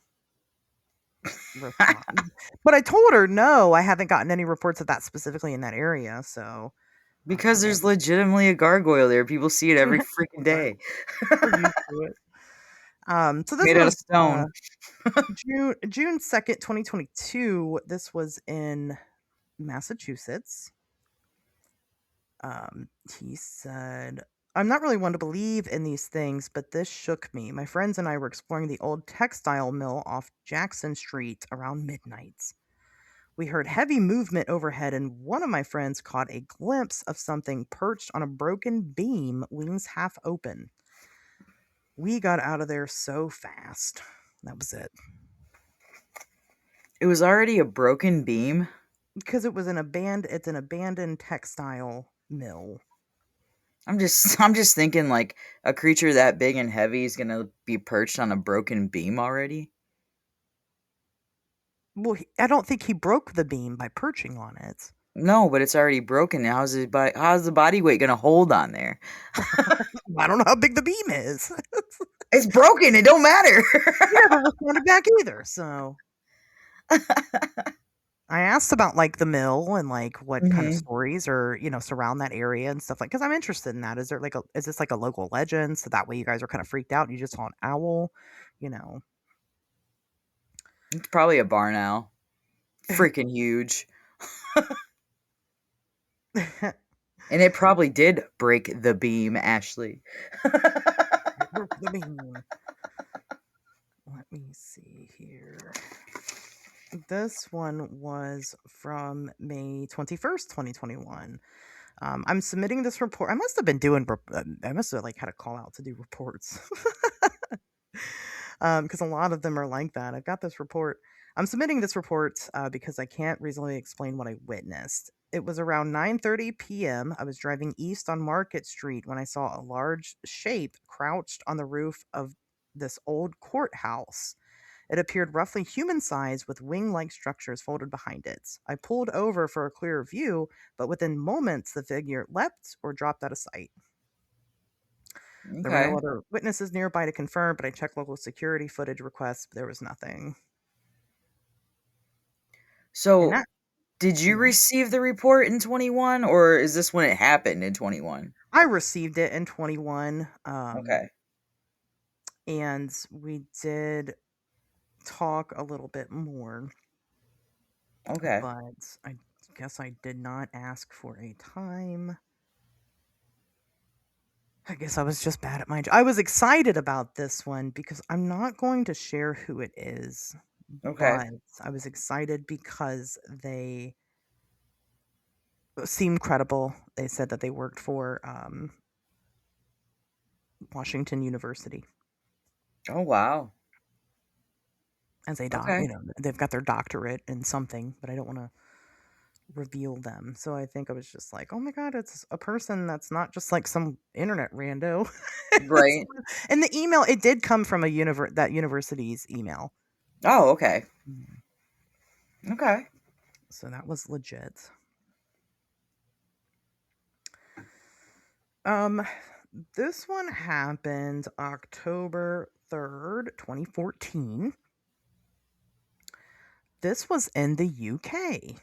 responded. But I told her, no, I haven't gotten any reports of that specifically in that area. So Because there's legitimately a gargoyle there. People see it every freaking day. we're used to it. So this Made out of was stone. June 2nd, 2022. This was in Massachusetts. He said, I'm not really one to believe in these things, but this shook me. My friends and I were exploring the old textile mill off Jackson Street around midnight. We heard heavy movement overhead, and one of my friends caught a glimpse of something perched on a broken beam, wings half open. We got out of there so fast. That was it. It was already a broken beam. Because it's an abandoned textile mill. I'm just thinking like a creature that big and heavy is gonna be perched on a broken beam already. Well, I don't think he broke the beam by perching on it. No, but it's already broken. How's the body weight gonna hold on there? I don't know how big the beam is. It's broken. It don't matter. He never responded back either. So I asked about like the mill and like what kind of stories or surround that area and stuff, like, because I'm interested in that. Is this like a local legend? So that way you guys are kind of freaked out and you just saw an owl, It's probably a barn owl. Freaking huge. And it probably did break the beam, Ashley. Broke the beam. Let me see here. This one was from May 21st, 2021. I'm submitting this report. I must have like had a call out to do reports. Because a lot of them are like that. I've got this report. I'm submitting this report because I can't reasonably explain what I witnessed. It was around 9:30 p.m. I was driving east on Market Street when I saw a large shape crouched on the roof of this old courthouse. It appeared roughly human-sized with wing-like structures folded behind it. I pulled over for a clearer view, but within moments the figure leapt or dropped out of sight. Okay. There were no other witnesses nearby to confirm, but I checked local security footage requests, but there was nothing. So, did you receive the report in 21, or is this when it happened in 21? I received it in 21. Okay. And we did talk a little bit more. Okay. But I guess I did not ask for a time. I guess I was just bad at my job. I was excited about this one because I'm not going to share who it is. Okay. But I was excited because they seemed credible. They said that they worked for Washington University. Oh, wow. As a Okay. they've got their doctorate in something, but I don't want to reveal them. So I think I was just like, oh my god, it's a person that's not just like some internet rando. Right. And the email, it did come from that university's email. Oh, okay. Okay. So that was legit. This one happened October 3rd, 2014. This was in the UK.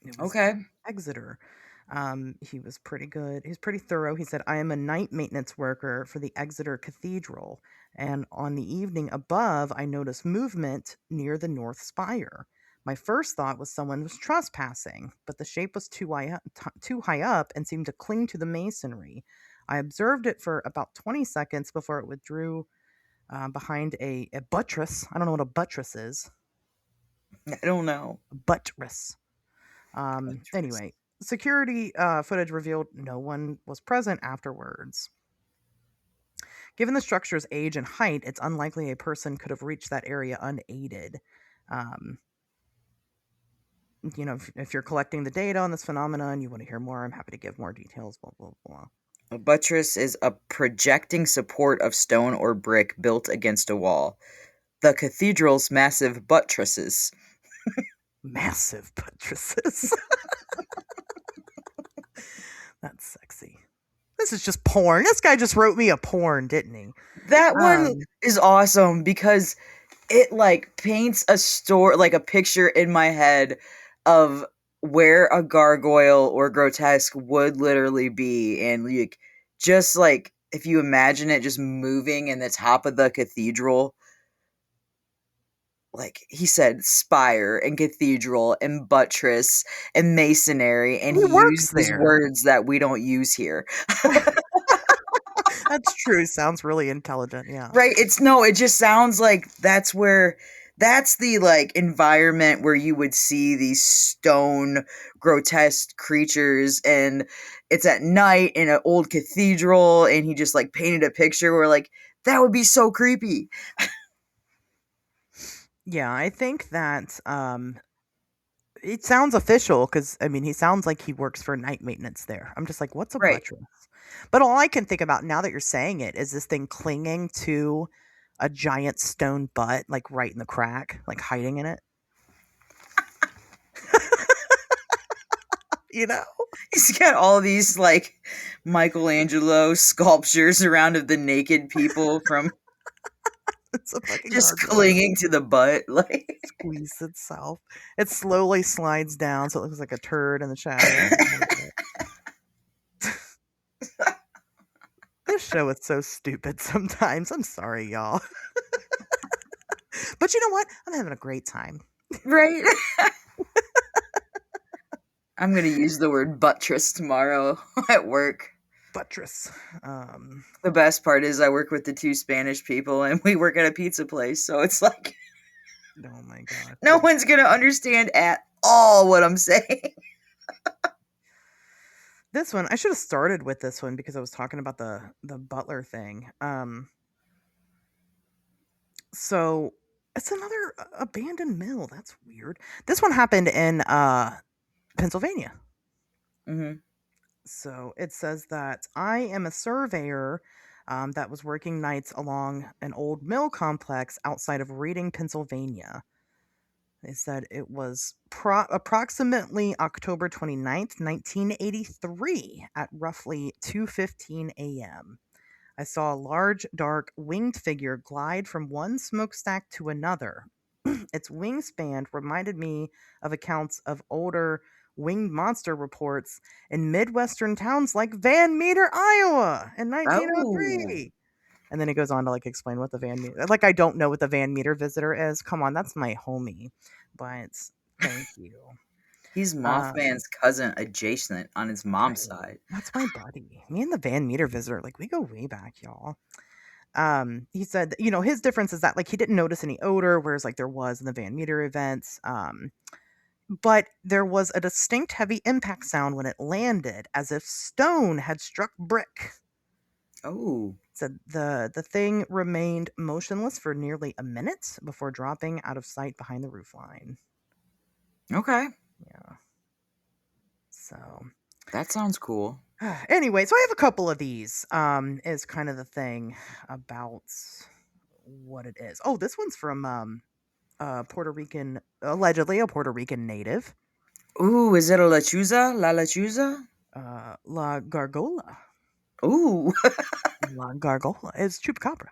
It was Okay. Exeter. He was pretty good. He was pretty thorough. He said, I am a night maintenance worker for the Exeter Cathedral, and on the evening above, I noticed movement near the north spire. My first thought was someone was trespassing, but the shape was too high up and seemed to cling to the masonry. I observed it for about 20 seconds before it withdrew behind a buttress. I don't know what a buttress is. I don't know. Buttress. Anyway, security footage revealed no one was present afterwards. Given the structure's age and height, it's unlikely a person could have reached that area unaided. If you're collecting the data on this phenomenon and you want to hear more, I'm happy to give more details, blah, blah, blah. A buttress is a projecting support of stone or brick built against a wall. The cathedral's massive buttresses. Massive buttresses. That's sexy. This is just porn. This guy just wrote me a porn, didn't he? That one is awesome because it like paints a picture in my head of where a gargoyle or grotesque would literally be, and like just like if you imagine it just moving in the top of the cathedral, like he said spire and cathedral and buttress and masonry, and He he used works these there. words that we don't use here. That's true. Sounds really intelligent. Yeah. Right? It just sounds like that's the like environment where you would see these stone grotesque creatures, and it's at night in an old cathedral, and he just like painted a picture where like that would be so creepy. Yeah, I think that it sounds official because I mean he sounds like he works for night maintenance there. I'm just like, what's a Right. buttress? But all I can think about now that you're saying it is this thing clinging to a giant stone butt, like right in the crack, like hiding in it. You know? He's got all these like Michelangelo sculptures around of the naked people from It's a fucking just gargoyle. clinging to the butt. Like Squeeze itself. It slowly slides down so it looks like a turd in the shadows. This show is so stupid sometimes. I'm sorry, y'all. But you know what? I'm having a great time. right? I'm gonna use the word buttress tomorrow at work. Buttress. The best part is I work with the two Spanish people and we work at a pizza place, so it's like Oh my god. no one's gonna understand at all what I'm saying. This one, I should have started with this one because I was talking about the butler thing. So it's another abandoned mill. That's weird. This one happened in Pennsylvania. Mm-hmm. So it says that I am a surveyor that was working nights along an old mill complex outside of Reading, Pennsylvania. They said it was approximately October 29th, 1983 at roughly 2:15 a.m. I saw a large, dark, winged figure glide from one smokestack to another. Its wingspan reminded me of accounts of older winged monster reports in Midwestern towns like Van Meter, Iowa in Oh. 1903. And then it goes on to like explain what the Van Meter, like I don't know what the Van Meter visitor is. Come on, that's my homie. But thank you. He's Mothman's cousin adjacent on his mom's Right. side. That's my buddy. Me and the Van Meter visitor, like we go way back, y'all. He said, you know, his difference is that like he didn't notice any odor, whereas like there was in the Van Meter events. But there was a distinct heavy impact sound when it landed, as if stone had struck brick. Oh. Said the thing remained motionless for nearly a minute before dropping out of sight behind the roofline. Okay. Yeah. So That sounds cool. anyway, so I have a couple of these. Is kind of the thing about what it is. Oh, this one's from Puerto Rican, allegedly a Puerto Rican native. Ooh, is it a lechuza? La lechuza? La Gargola. Ooh. La Gargola is chupacabra.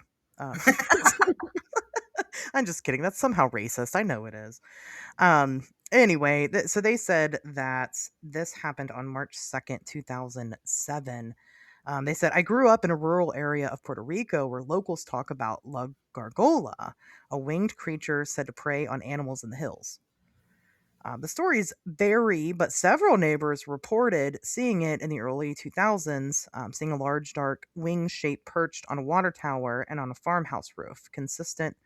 I'm just kidding. That's somehow racist. I know it is. Anyway, so they said that this happened on March 2nd, 2007. They said, I grew up in a rural area of Puerto Rico where locals talk about La Gargola, a winged creature said to prey on animals in the hills. The stories vary, but several neighbors reported seeing it in the early 2000s, seeing a large, dark wing shape perched on a water tower and on a farmhouse roof, consistent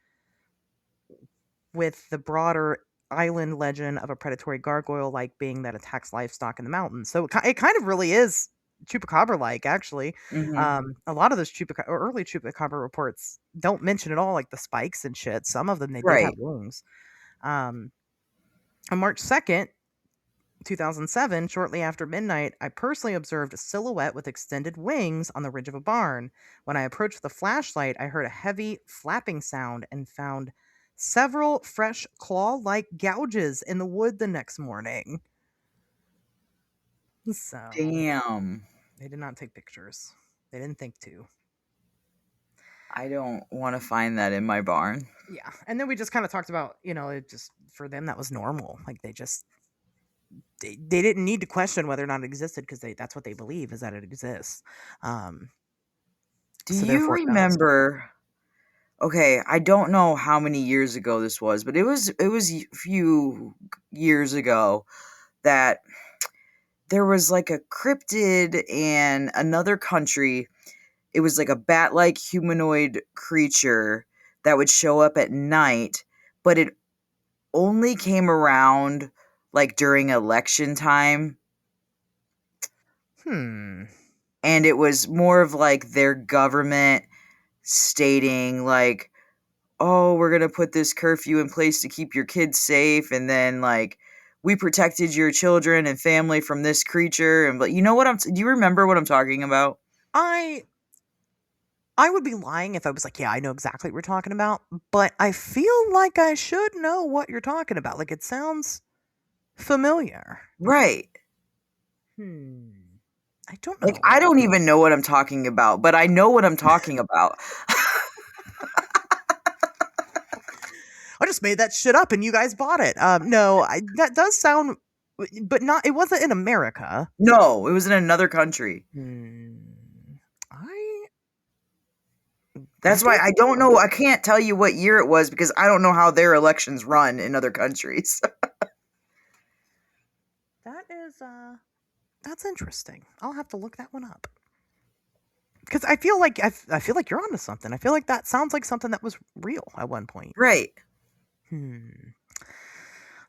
with the broader island legend of a predatory gargoyle-like being that attacks livestock in the mountains. So it kind of really is chupacabra-like, actually. Mm-hmm. A lot of those early chupacabra reports don't mention at all, like the spikes and shit. Some of them they did have Right. wings. On March 2nd, 2007, shortly after midnight, I personally observed a silhouette with extended wings on the ridge of a barn. When I approached with a flashlight, I heard a heavy flapping sound and found several fresh claw-like gouges in the wood the next morning. So, Damn. they did not take pictures. They didn't think to. I don't want to find that in my barn. Yeah. And then we just kind of talked about, you know, it just for them that was normal. Like they didn't need to question whether or not it existed because that's what they believe is that it exists. Do So you therefore it does. remember Okay, I don't know how many years ago this was, but it was a few years ago that there was like a cryptid in another country. It was like a bat-like humanoid creature that would show up at night, but it only came around like during election time, Hmm. and it was more of like their government stating like, "Oh, we're going to put this curfew in place to keep your kids safe," and then like, "We protected your children and family from this creature." And but you know what do you remember what I'm talking about? I would be lying if I was like, yeah, I know exactly what you're talking about, but I feel like I should know what you're talking about. Like it sounds familiar. Right. Hmm. I don't Like, know. I don't even know what I'm talking about, but I know what I'm talking about. I just made that shit up and you guys bought it. No, that does sound, but not. It wasn't in America. No, it was in another country. Hmm. I That's why don't I don't know. I can't tell you what year it was because I don't know how their elections run in other countries. That is that's interesting. I'll have to look that one up. Because I feel like I feel like you're onto something. I feel like that sounds like something that was real at one point. Right. Hmm.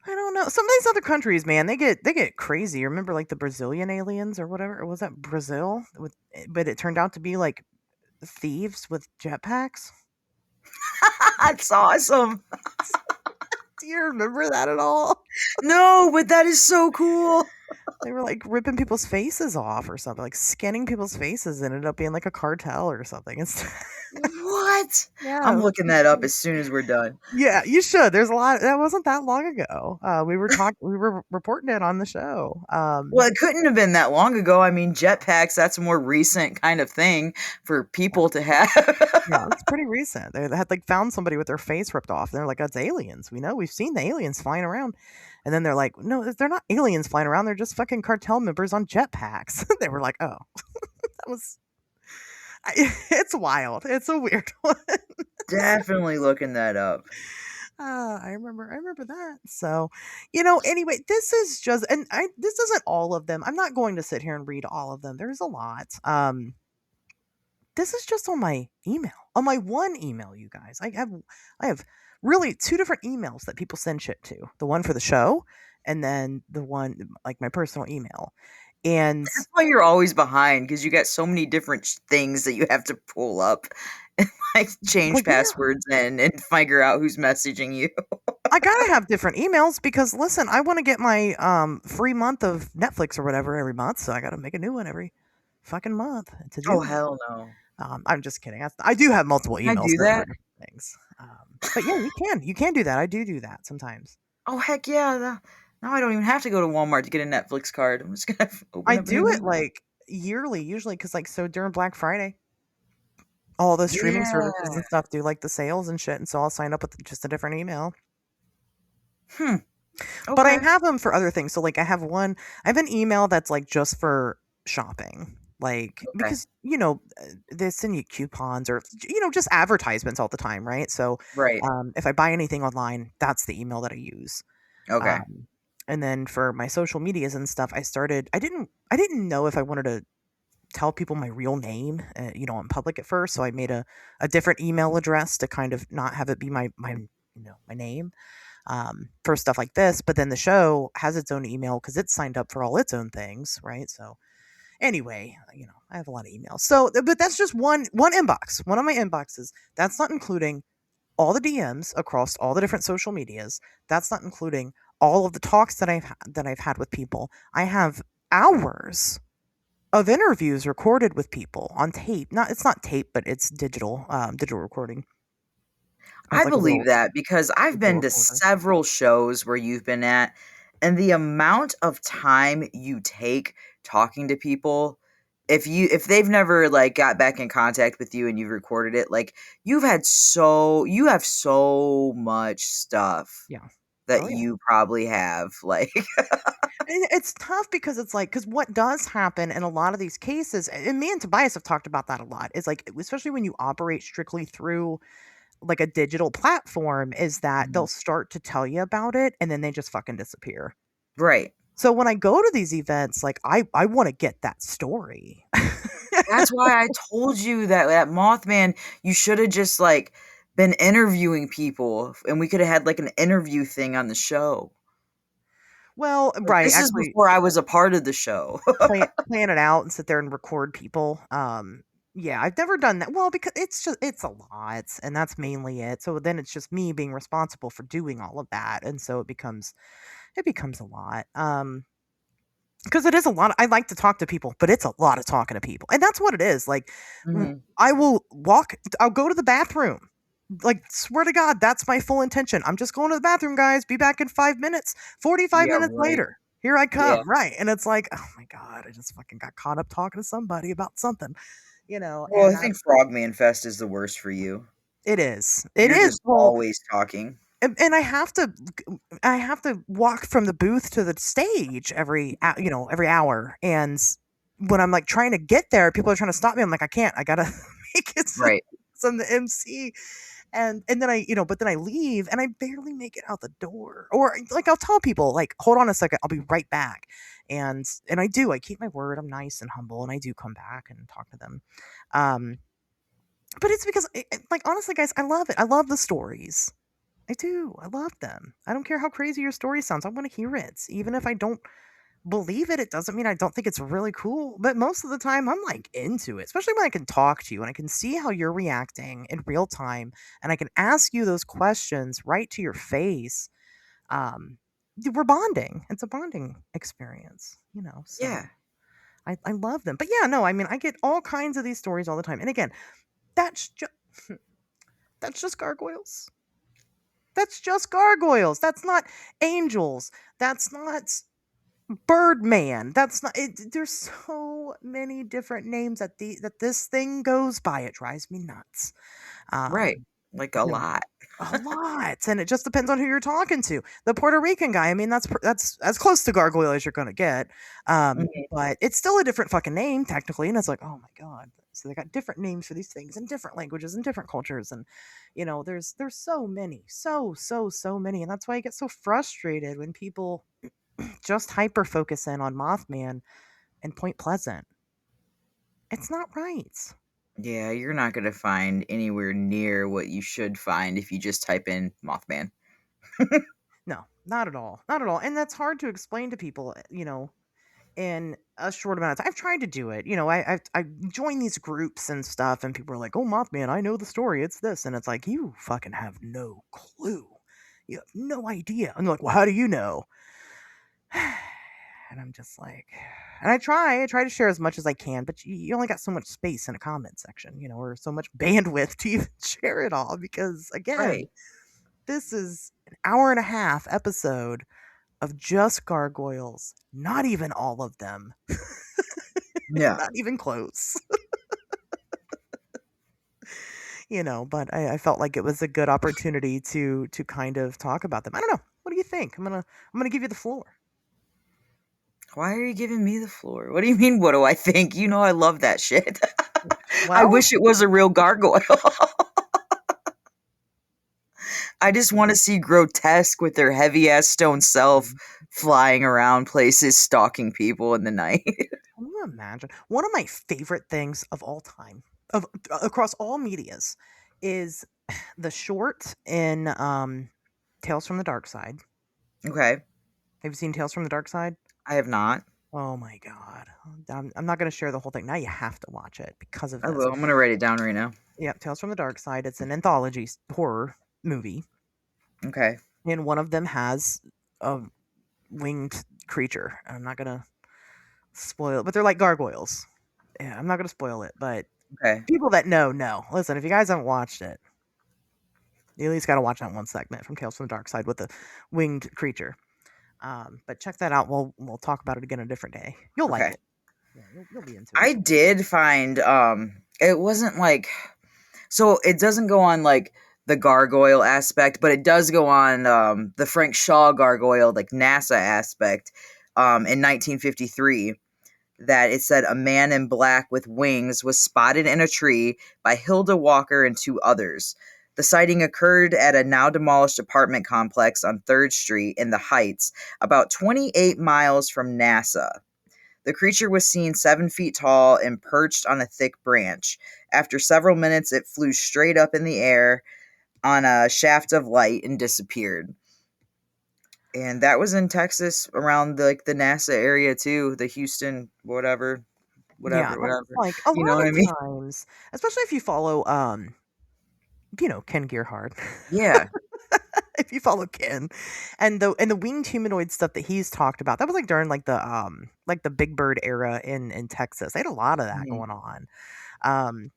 I don't know. Some of these other countries, man, they get crazy. Remember, like the Brazilian aliens or whatever? Or was that Brazil? But it turned out to be like thieves with jetpacks. That's awesome. Do you remember that at all? No, but that is so cool. They were like ripping people's faces off or something, like skinning people's faces. And ended up being like a cartel or something. It's What? yeah, I'm looking that up as soon as we're done. yeah, you should. There's a lot. That wasn't that long ago. We were reporting it on the show. Well, it couldn't have been that long ago. I mean, jetpacks, that's a more recent kind of thing for people to have. Yeah, it's pretty recent. They had like found somebody with their face ripped off. And they're like, "That's aliens. We know. We've seen the aliens flying around." And then they're like, "No, they're not aliens flying around. They're just fucking cartel members on jetpacks." They were like, "Oh, that was." It's wild. It's a weird one. Definitely looking that up. I remember that. So, anyway, this is just, and this isn't all of them. I'm not going to sit here and read all of them. There's a lot. This is just on my email, on my one email, you guys. I have really two different emails that people send shit to. The one for the show, and then the one like my personal email. And That's why you're always behind because you got so many different things that you have to pull up and like change well, yeah, passwords and figure out who's messaging you. I gotta have different emails because listen, I want to get my free month of Netflix or whatever every month, so I gotta make a new one every fucking month to do Oh, that. hell no. I'm just kidding. I do have multiple Can I emails do for that? different things. But yeah, you can do that. I do that sometimes. Oh, heck yeah. Now I don't even have to go to Walmart to get a Netflix card. I'm just going to I open up a do new it email. like yearly, usually because like so during Black Friday, all the streaming Yeah. services and stuff do like the sales and shit, and so I'll sign up with just a different email. Hmm. But I Okay. have them for other things. So like I have an email that's like just for shopping. Like Okay. because they send you coupons or just advertisements all the time, right? So Right. if I buy anything online, that's the email that I use. Okay. Um, and then for my social medias and stuff, I didn't know if I wanted to tell people my real name, in public at first. So I made a different email address to kind of not have it be my name for stuff like this. But then the show has its own email because it's signed up for all its own things, right? So anyway, I have a lot of emails. So, but that's just one inbox, one of my inboxes. That's not including all the DMs across all the different social medias. That's not including all of the talks that I've had with people. I have hours of interviews recorded with people on tape. It's not tape, but it's digital recording. It's I like a believe little that because I've digital been to recorder. several shows where you've been at, and the amount of time you take talking to people, if they've never like got back in contact with you and you've recorded it, like you have so much stuff Yeah. that Oh yeah. you probably have. Like, And it's tough because it's like, because what does happen in a lot of these cases, and me and Tobias have talked about that a lot, is like, especially when you operate strictly through like a digital platform is that they'll start to tell you about it and then they just fucking disappear. Right. So when I go to these events, like I want to get that story. That's why I told you that Mothman, you should have just like been interviewing people and we could have had like an interview thing on the show. Well, Like, right, this is actually before I was a part of the show. plan it out and sit there and record people. Yeah, I've never done that. Well, because it's a lot, and that's mainly it. So then it's just me being responsible for doing all of that, and so it becomes a lot. Because it is a lot. I like to talk to people, but it's a lot of talking to people, and that's what it is. Like, Mhm. I will walk. I'll go to the bathroom. Like, swear to God, that's my full intention. I'm just going to the bathroom, guys. Be back in 5 minutes. 45 Yeah, minutes right. later, here I Yeah. come. Right, and it's like, oh my God, I just fucking got caught up talking to somebody about something, Well, And I think Frogman Fest is the worst for you. it is. It You're is. just Well, always talking. and I have to walk from the booth to the stage every hour, and when I'm like trying to get there, people are trying to stop me. I'm like, I can't. I gotta make it so Right. I'm the MC, and then but then I leave, and I barely make it out the door. Or like I'll tell people like, hold on a second, I'll be right back, and I do. I keep my word. I'm nice and humble, and I do come back and talk to them. Um, but it's because, like, honestly, guys, I love it. I love the stories. I do. I love them. I don't care how crazy your story sounds. I want to hear it. Even if I don't believe it, it doesn't mean I don't think it's really cool. But most of the time, I'm like into it, especially when I can talk to you and I can see how you're reacting in real time and I can ask you those questions right to your face. Um, we're bonding. It's a bonding experience. So Yeah. I love them. But yeah, no, I mean, I get all kinds of these stories all the time. And again, that's just. That's just gargoyles. That's just gargoyles. That's not angels. That's not Birdman. That's not. There's so many different names that this thing goes by. It drives me nuts. Right. Um, Like a you know, lot. a lot, and it just depends on who you're talking to. The Puerto Rican guy. I mean, that's as close to gargoyle as you're gonna get. Mhm. But it's still a different fucking name technically, and it's like, oh my God. So they got different names for these things in different languages and different cultures, and there's so many, so many, and that's why I get so frustrated when people just hyper focus in on Mothman and Point Pleasant. It's not right. Yeah, you're not going to find anywhere near what you should find if you just type in Mothman. No, not at all. Not at all. And that's hard to explain to people, in a short amount of time. I've tried to do it. I join these groups and stuff, and people are like, "Oh, Mothman, I know the story. It's this," and it's like, you fucking have no clue. You have no idea. And they're like, "Well, how do you know?" And I'm just like, and I try to share as much as I can, but you only got so much space in a comment section, or so much bandwidth to even share it all. Because again, Right. this is an hour and a half episode of just gargoyles. Not even all of them. Yeah. Not even close. But I felt like it was a good opportunity to kind of talk about them. I don't know. What do you think? I'm gonna give you the floor. Why are you giving me the floor? What do you mean, what do I think? You know I love that shit. I Well, wish it was a real gargoyle. I just want to see grotesque with their heavy ass stone self flying around places, stalking people in the night. can you imagine? One of my favorite things of all time, of across all medias, is the short in Tales from the Dark Side. Okay. Have you seen Tales from the Dark Side? I have not. Oh my God. I'm not going to share the whole thing. Now you have to watch it because of I this. will. I'm going to write it down right now. Yeah, Tales from the Dark Side. It's an anthology horror movie, Okay. and one of them has a winged creature. I'm not gonna spoil it, but they're like gargoyles. Yeah, I'm not gonna spoil it, but Okay. people that know. Listen, if you guys haven't watched it, you at least got to watch that one segment from Tales from the Dark Side with the winged creature. But check that out. We'll talk about it again a different day. You'll like Okay. it. Yeah, you'll be into I it. did find it wasn't like, so it doesn't go on like the gargoyle aspect, but it does go on the Frank Shaw gargoyle, like NASA aspect, in 1953, that it said a man in black with wings was spotted in a tree by Hilda Walker and two others. The sighting occurred at a now demolished apartment complex on 3rd Street in the Heights, about 28 miles from NASA. The creature was seen 7 feet tall and perched on a thick branch. After several minutes, it flew straight up in the air on a shaft of light and disappeared. And that was in Texas, around the NASA area too, the Houston, whatever. Yeah, that's like a You know lot what I of mean? times, especially if you follow Ken Gerhard. Yeah. If you follow Ken and the winged humanoid stuff that he's talked about, that was like during like the Big Bird era in Texas. They had a lot of that Mhm. going on.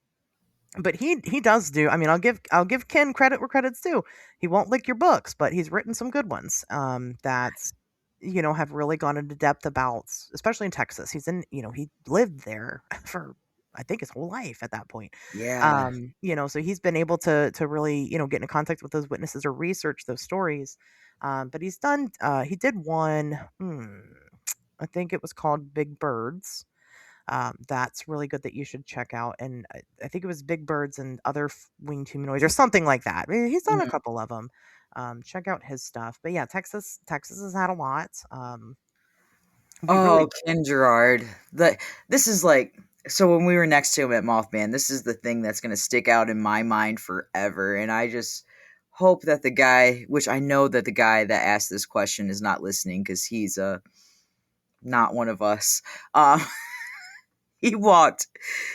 But he does do. I mean, I'll give Ken credit where credit's due. He won't lick your books, but he's written some good ones. That have really gone into depth about, especially in Texas. He lived there for I think his whole life at that point. Yeah. So he's been able to really get into contact with those witnesses or research those stories. But he did one. I think it was called Big Birds. That's really good that you should check out. And I think it was Big Birds and Other Winged Humanoids or something like that. I mean, he's done a Mhm. couple of them. Check out his stuff. But yeah, Texas has had a lot. We really Oh, Ken Gerard. This is like, so when we were next to him at Mothman, this is the thing that's going to stick out in my mind forever. And I just hope that the guy, which I know that the guy that asked this question is not listening because he's not one of us. Um, he walked.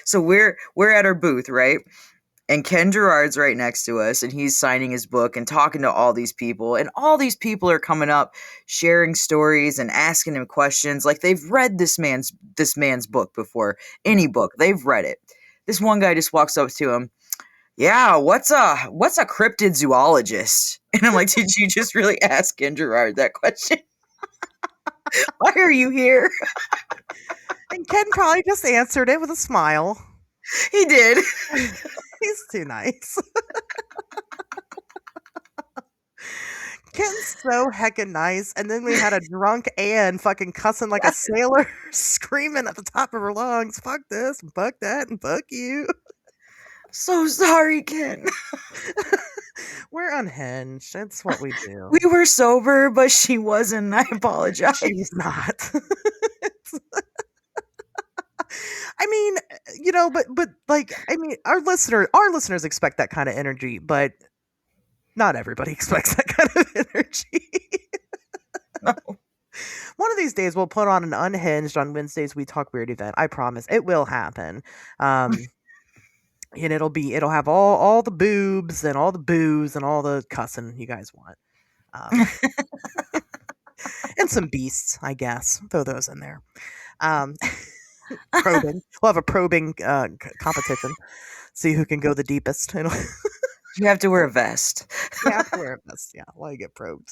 So we're at our booth, right? And Ken Gerard's right next to us, and he's signing his book and talking to all these people. And all these people are coming up, sharing stories and asking him questions. Like they've read this man's book before. Any book. They've read it. This one guy just walks up to him. Yeah, what's a cryptid zoologist? And I'm like, did you just really ask Ken Gerard that question? Why are you here? and Ken probably just answered it with a smile. He did. He's too nice. Ken's so heckin' nice. And then we had a drunk Ann fucking cussing like a sailor, screaming at the top of her lungs, fuck this, and fuck that, and fuck you. So sorry, Ken. We're unhinged. It's what we do. We were sober, but she wasn't. I apologize. She was not. I mean, but like, I mean, our listeners expect that kind of energy, but not everybody expects that kind of energy. No. One of these days, we'll put on an unhinged on Wednesdays We Talk Weird event. I promise it will happen. And it'll have all the boobs and all the booze and all the cussing you guys want. And some beasts, I guess. Throw those in there. Probing. We'll have a probing competition. See who can go the deepest. You have to wear a vest. You have to wear a vest, yeah, while you get probed.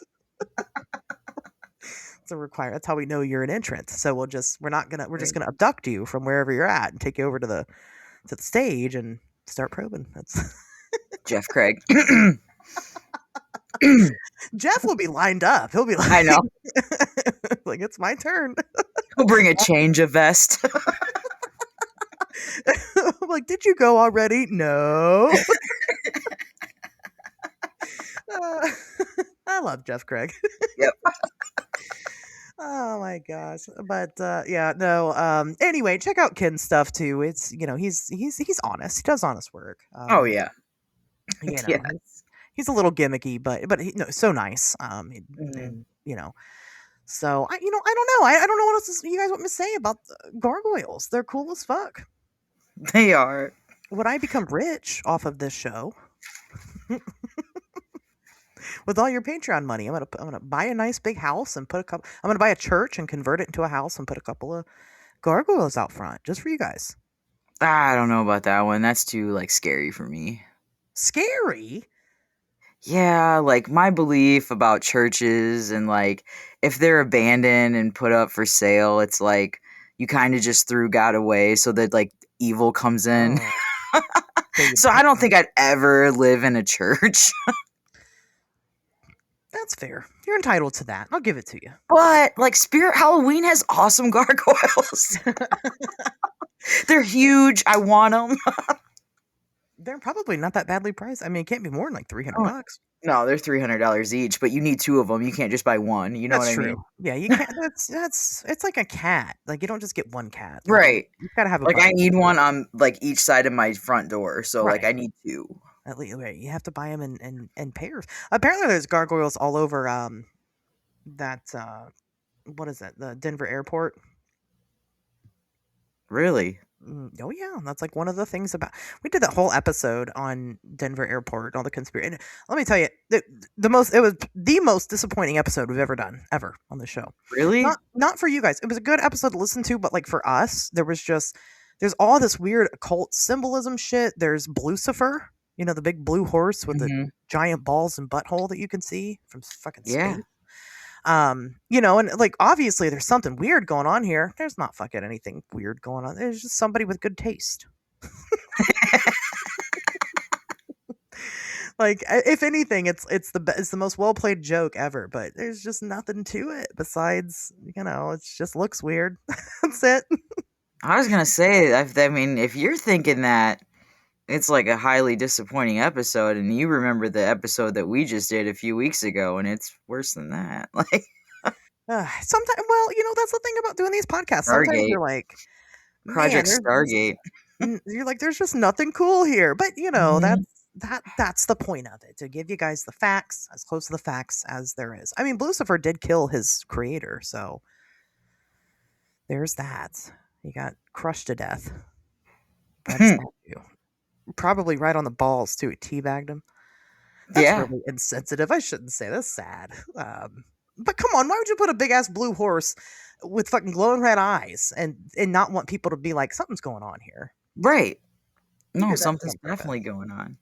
It's a requirement. That's how we know you're an entrant. So we're just gonna abduct you from wherever you're at and take you over to the stage and start probing. That's Jeff Craig. Jeff will be lined up. He'll be like, I know. like, it's my turn. We'll bring a change of vest. I'm like, did you go already? No. I love Jeff Craig. Yep. Oh my gosh. But yeah, no. Anyway, check out Ken's stuff too. It's he's honest. He does honest work. Oh yeah. Yeah. He's a little gimmicky, but so nice. Mm-hmm. And, so I don't know. I don't know what else you guys want me to say about gargoyles. They're cool as fuck. They are. Would I become rich off of this show? With all your Patreon money, I'm gonna buy a nice big house and put a couple. I'm gonna buy a church and convert it into a house and put a couple of gargoyles out front just for you guys. I don't know about that one. That's too scary for me. Scary? Yeah, my belief about churches and if they're abandoned and put up for sale, it's you kind of just threw God away so that evil comes in. Oh. So I don't think I'd ever live in a church. That's fair. You're entitled to that. I'll give it to you. But Spirit Halloween has awesome gargoyles. They're huge. I want them. They're probably not that badly priced. I mean, it can't be more than like $300. Oh, no, they're $300 each, but you need 2 of them. You can't just buy one. You know That's what I true. mean? Yeah, you can't. It's like a cat. Like you don't just get one cat. Like, Right. you've got to have a Like I bunch. need one on like each side of my front door. So like Right. I need 2. At least right, you have to buy them in pairs. Apparently, there's gargoyles all over that what is it? The Denver airport. Really? Oh yeah, that's like one of the things about. We did that whole episode on Denver Airport, all the conspiracy. And let me tell you, it was the most disappointing episode we've ever done ever on the show. Really? Not for you guys. It was a good episode to listen to, but like for us, there's all this weird occult symbolism shit. There's Blucifer, the big blue horse with the Mhm. giant balls and butthole that you can see from fucking space. Yeah. And like obviously there's something weird going on here. There's not fucking anything weird going on. There's just somebody with good taste. Like if anything, it's the most well played joke ever. But there's just nothing to it besides it just looks weird. That's it. I was gonna say, I mean, if you're thinking that it's like a highly disappointing episode, and you remember the episode that we just did a few weeks ago, and it's worse than that. Like Sometimes, well, that's the thing about doing these podcasts. Sometimes Stargate. you're like, Project Stargate. you're like, there's just nothing cool here. But Mhm. that's the point of it, to give you guys the facts, as close to the facts as there is. I mean, Lucifer did kill his creator, so there's that. He got crushed to death by the statue. Probably right on the balls too. He teabagged him. That's Yeah. really insensitive. I shouldn't say that's sad. But come on, why would you put a big ass blue horse with fucking glowing red eyes and not want people to be like, something's going on here? Right. You No, did that something's on purpose. definitely going on.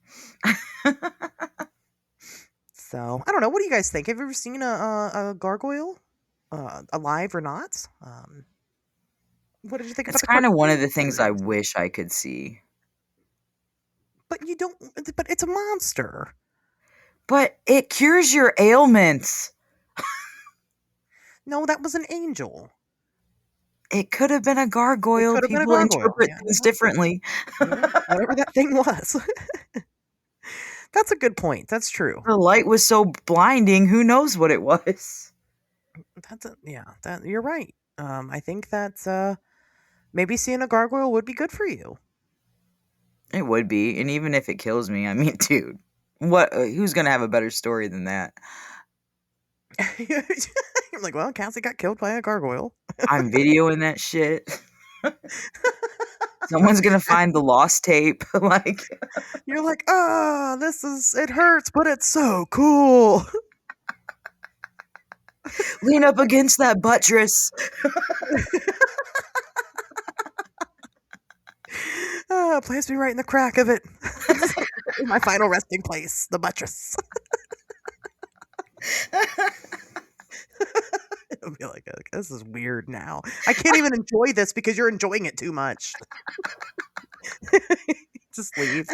So I don't know. What do you guys think? Have you ever seen a gargoyle, alive or not? What did you think It's about the kind of one of the cartoon things I series? wish I could see. But you don't. But it's a monster. But it cures your ailments. No, that was an angel. It could have been a gargoyle. Could have been a People gargoyle. interpret Yeah, things differently. whatever that thing was. That's a good point. That's true. The light was so blinding, who knows what it was? That you're right. I think that maybe seeing a gargoyle would be good for you. It would be, and even if it kills me, I mean, dude, what? Who's gonna have a better story than that? You're like, well, Cassie got killed by a gargoyle. I'm videoing that shit. Someone's gonna find the lost tape. Like, You're like, it hurts, but it's so cool. lean up against that buttress. Place me right in the crack of it. My final resting place, the buttress. It'll be like, okay, this is weird now. I can't even enjoy this because you're enjoying it too much. Just leave.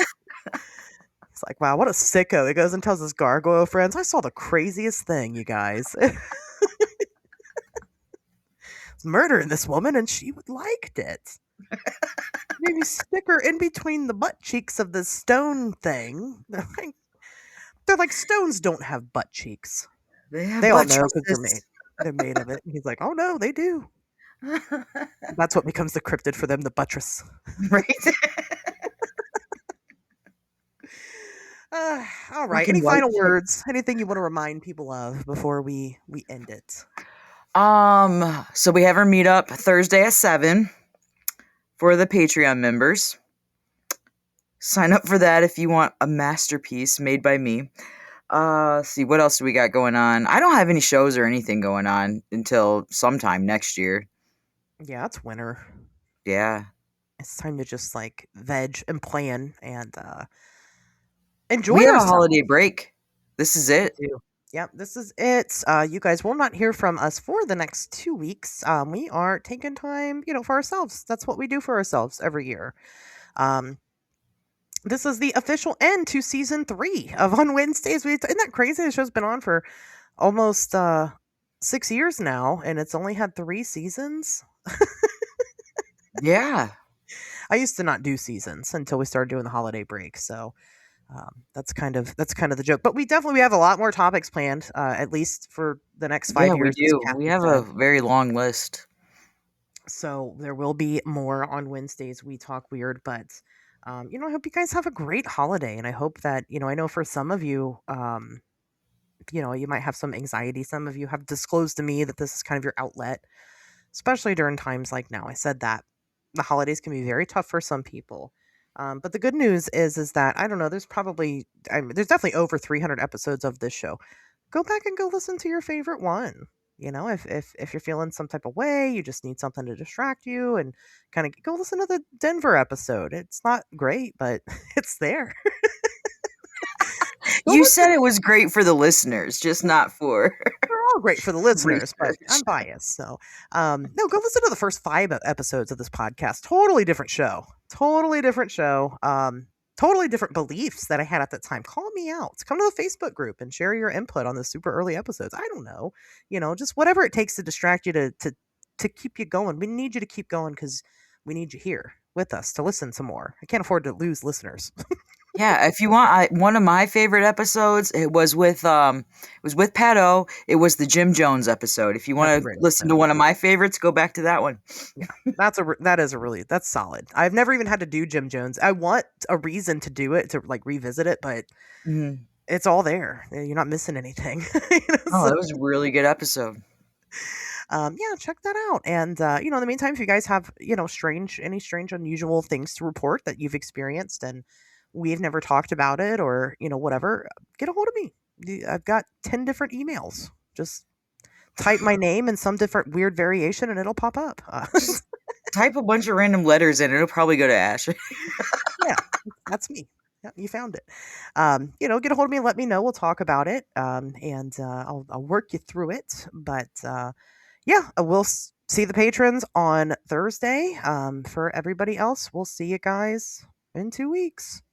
It's like, wow, what a sicko. He goes and tells his gargoyle friends, I saw the craziest thing, you guys. It's murdering this woman, and she liked it. Maybe stick her in between the butt cheeks of the stone thing. They're like, stones don't have butt cheeks. They all know because they're made of it. And he's like, oh no, they do. That's what becomes the cryptid for them, the buttress. Right. All right. Fucking Any white final shit. words? Anything you want to remind people of before we end it? So we have our meetup Thursday at 7 for the Patreon members. Sign up for that if you want a masterpiece made by me. See, what else do we got going on? I don't have any shows or anything going on until sometime next year. Yeah, it's winter. Yeah. It's time to just like veg and plan and enjoy We have a ourselves. holiday break. This is it. Yep, this is it. You guys will not hear from us for the next 2 weeks. We are taking time, for ourselves. That's what we do for ourselves every year. This is the official end to season 3 of On Wednesdays. Isn't that crazy? The show's been on for almost 6 years now, and it's only had 3 seasons. Yeah. I used to not do seasons until we started doing the holiday break. So that's kind of the joke. But we have a lot more topics planned, at least for the next 5 Yeah, we years. As do. We Cassie have a said. very long list. So there will be more on Wednesdays. We talk weird, but I hope you guys have a great holiday, and I hope that I know for some of you, you might have some anxiety. Some of you have disclosed to me that this is kind of your outlet, especially during times like now. I said that the holidays can be very tough for some people. But the good news is that I don't know. There's definitely over 300 episodes of this show. Go back and go listen to your favorite one. If you're feeling some type of way, you just need something to distract you, and kind of go listen to the Denver episode. It's not great, but it's there. Go You listen. said it was great for the listeners, just not for They're all great for the listeners, but research. I'm biased. So, no, go listen to the first 5 episodes of this podcast. Totally different show. Totally different show. Totally different beliefs that I had at that time. Call me out. Come to the Facebook group and share your input on the super early episodes. I don't know. Just whatever it takes to distract you to keep you going. We need you to keep going because we need you here with us to listen some more. I can't afford to lose listeners. Yeah, if you want, one of my favorite episodes, it was with Pat O. It was the Jim Jones episode. If you That's a want to great listen to episode. one of my favorites, go back to that one. Yeah, that's solid. I've never even had to do Jim Jones. I want a reason to do it, to like revisit it, but Mhm. it's all there. You're not missing anything. Oh, So, that was a really good episode. yeah, check that out. And in the meantime, if you guys have any strange, unusual things to report that you've experienced and we've never talked about it, or whatever, get a hold of me. I've got 10 different emails. Just type my name in some different weird variation, and it'll pop up. Just type a bunch of random letters in, it'll probably go to Ash. Yeah, that's me. Yeah, you found it. Get a hold of me and let me know. We'll talk about it. And I'll work you through it. But yeah, we'll see the patrons on Thursday. For everybody else, we'll see you guys in 2 weeks.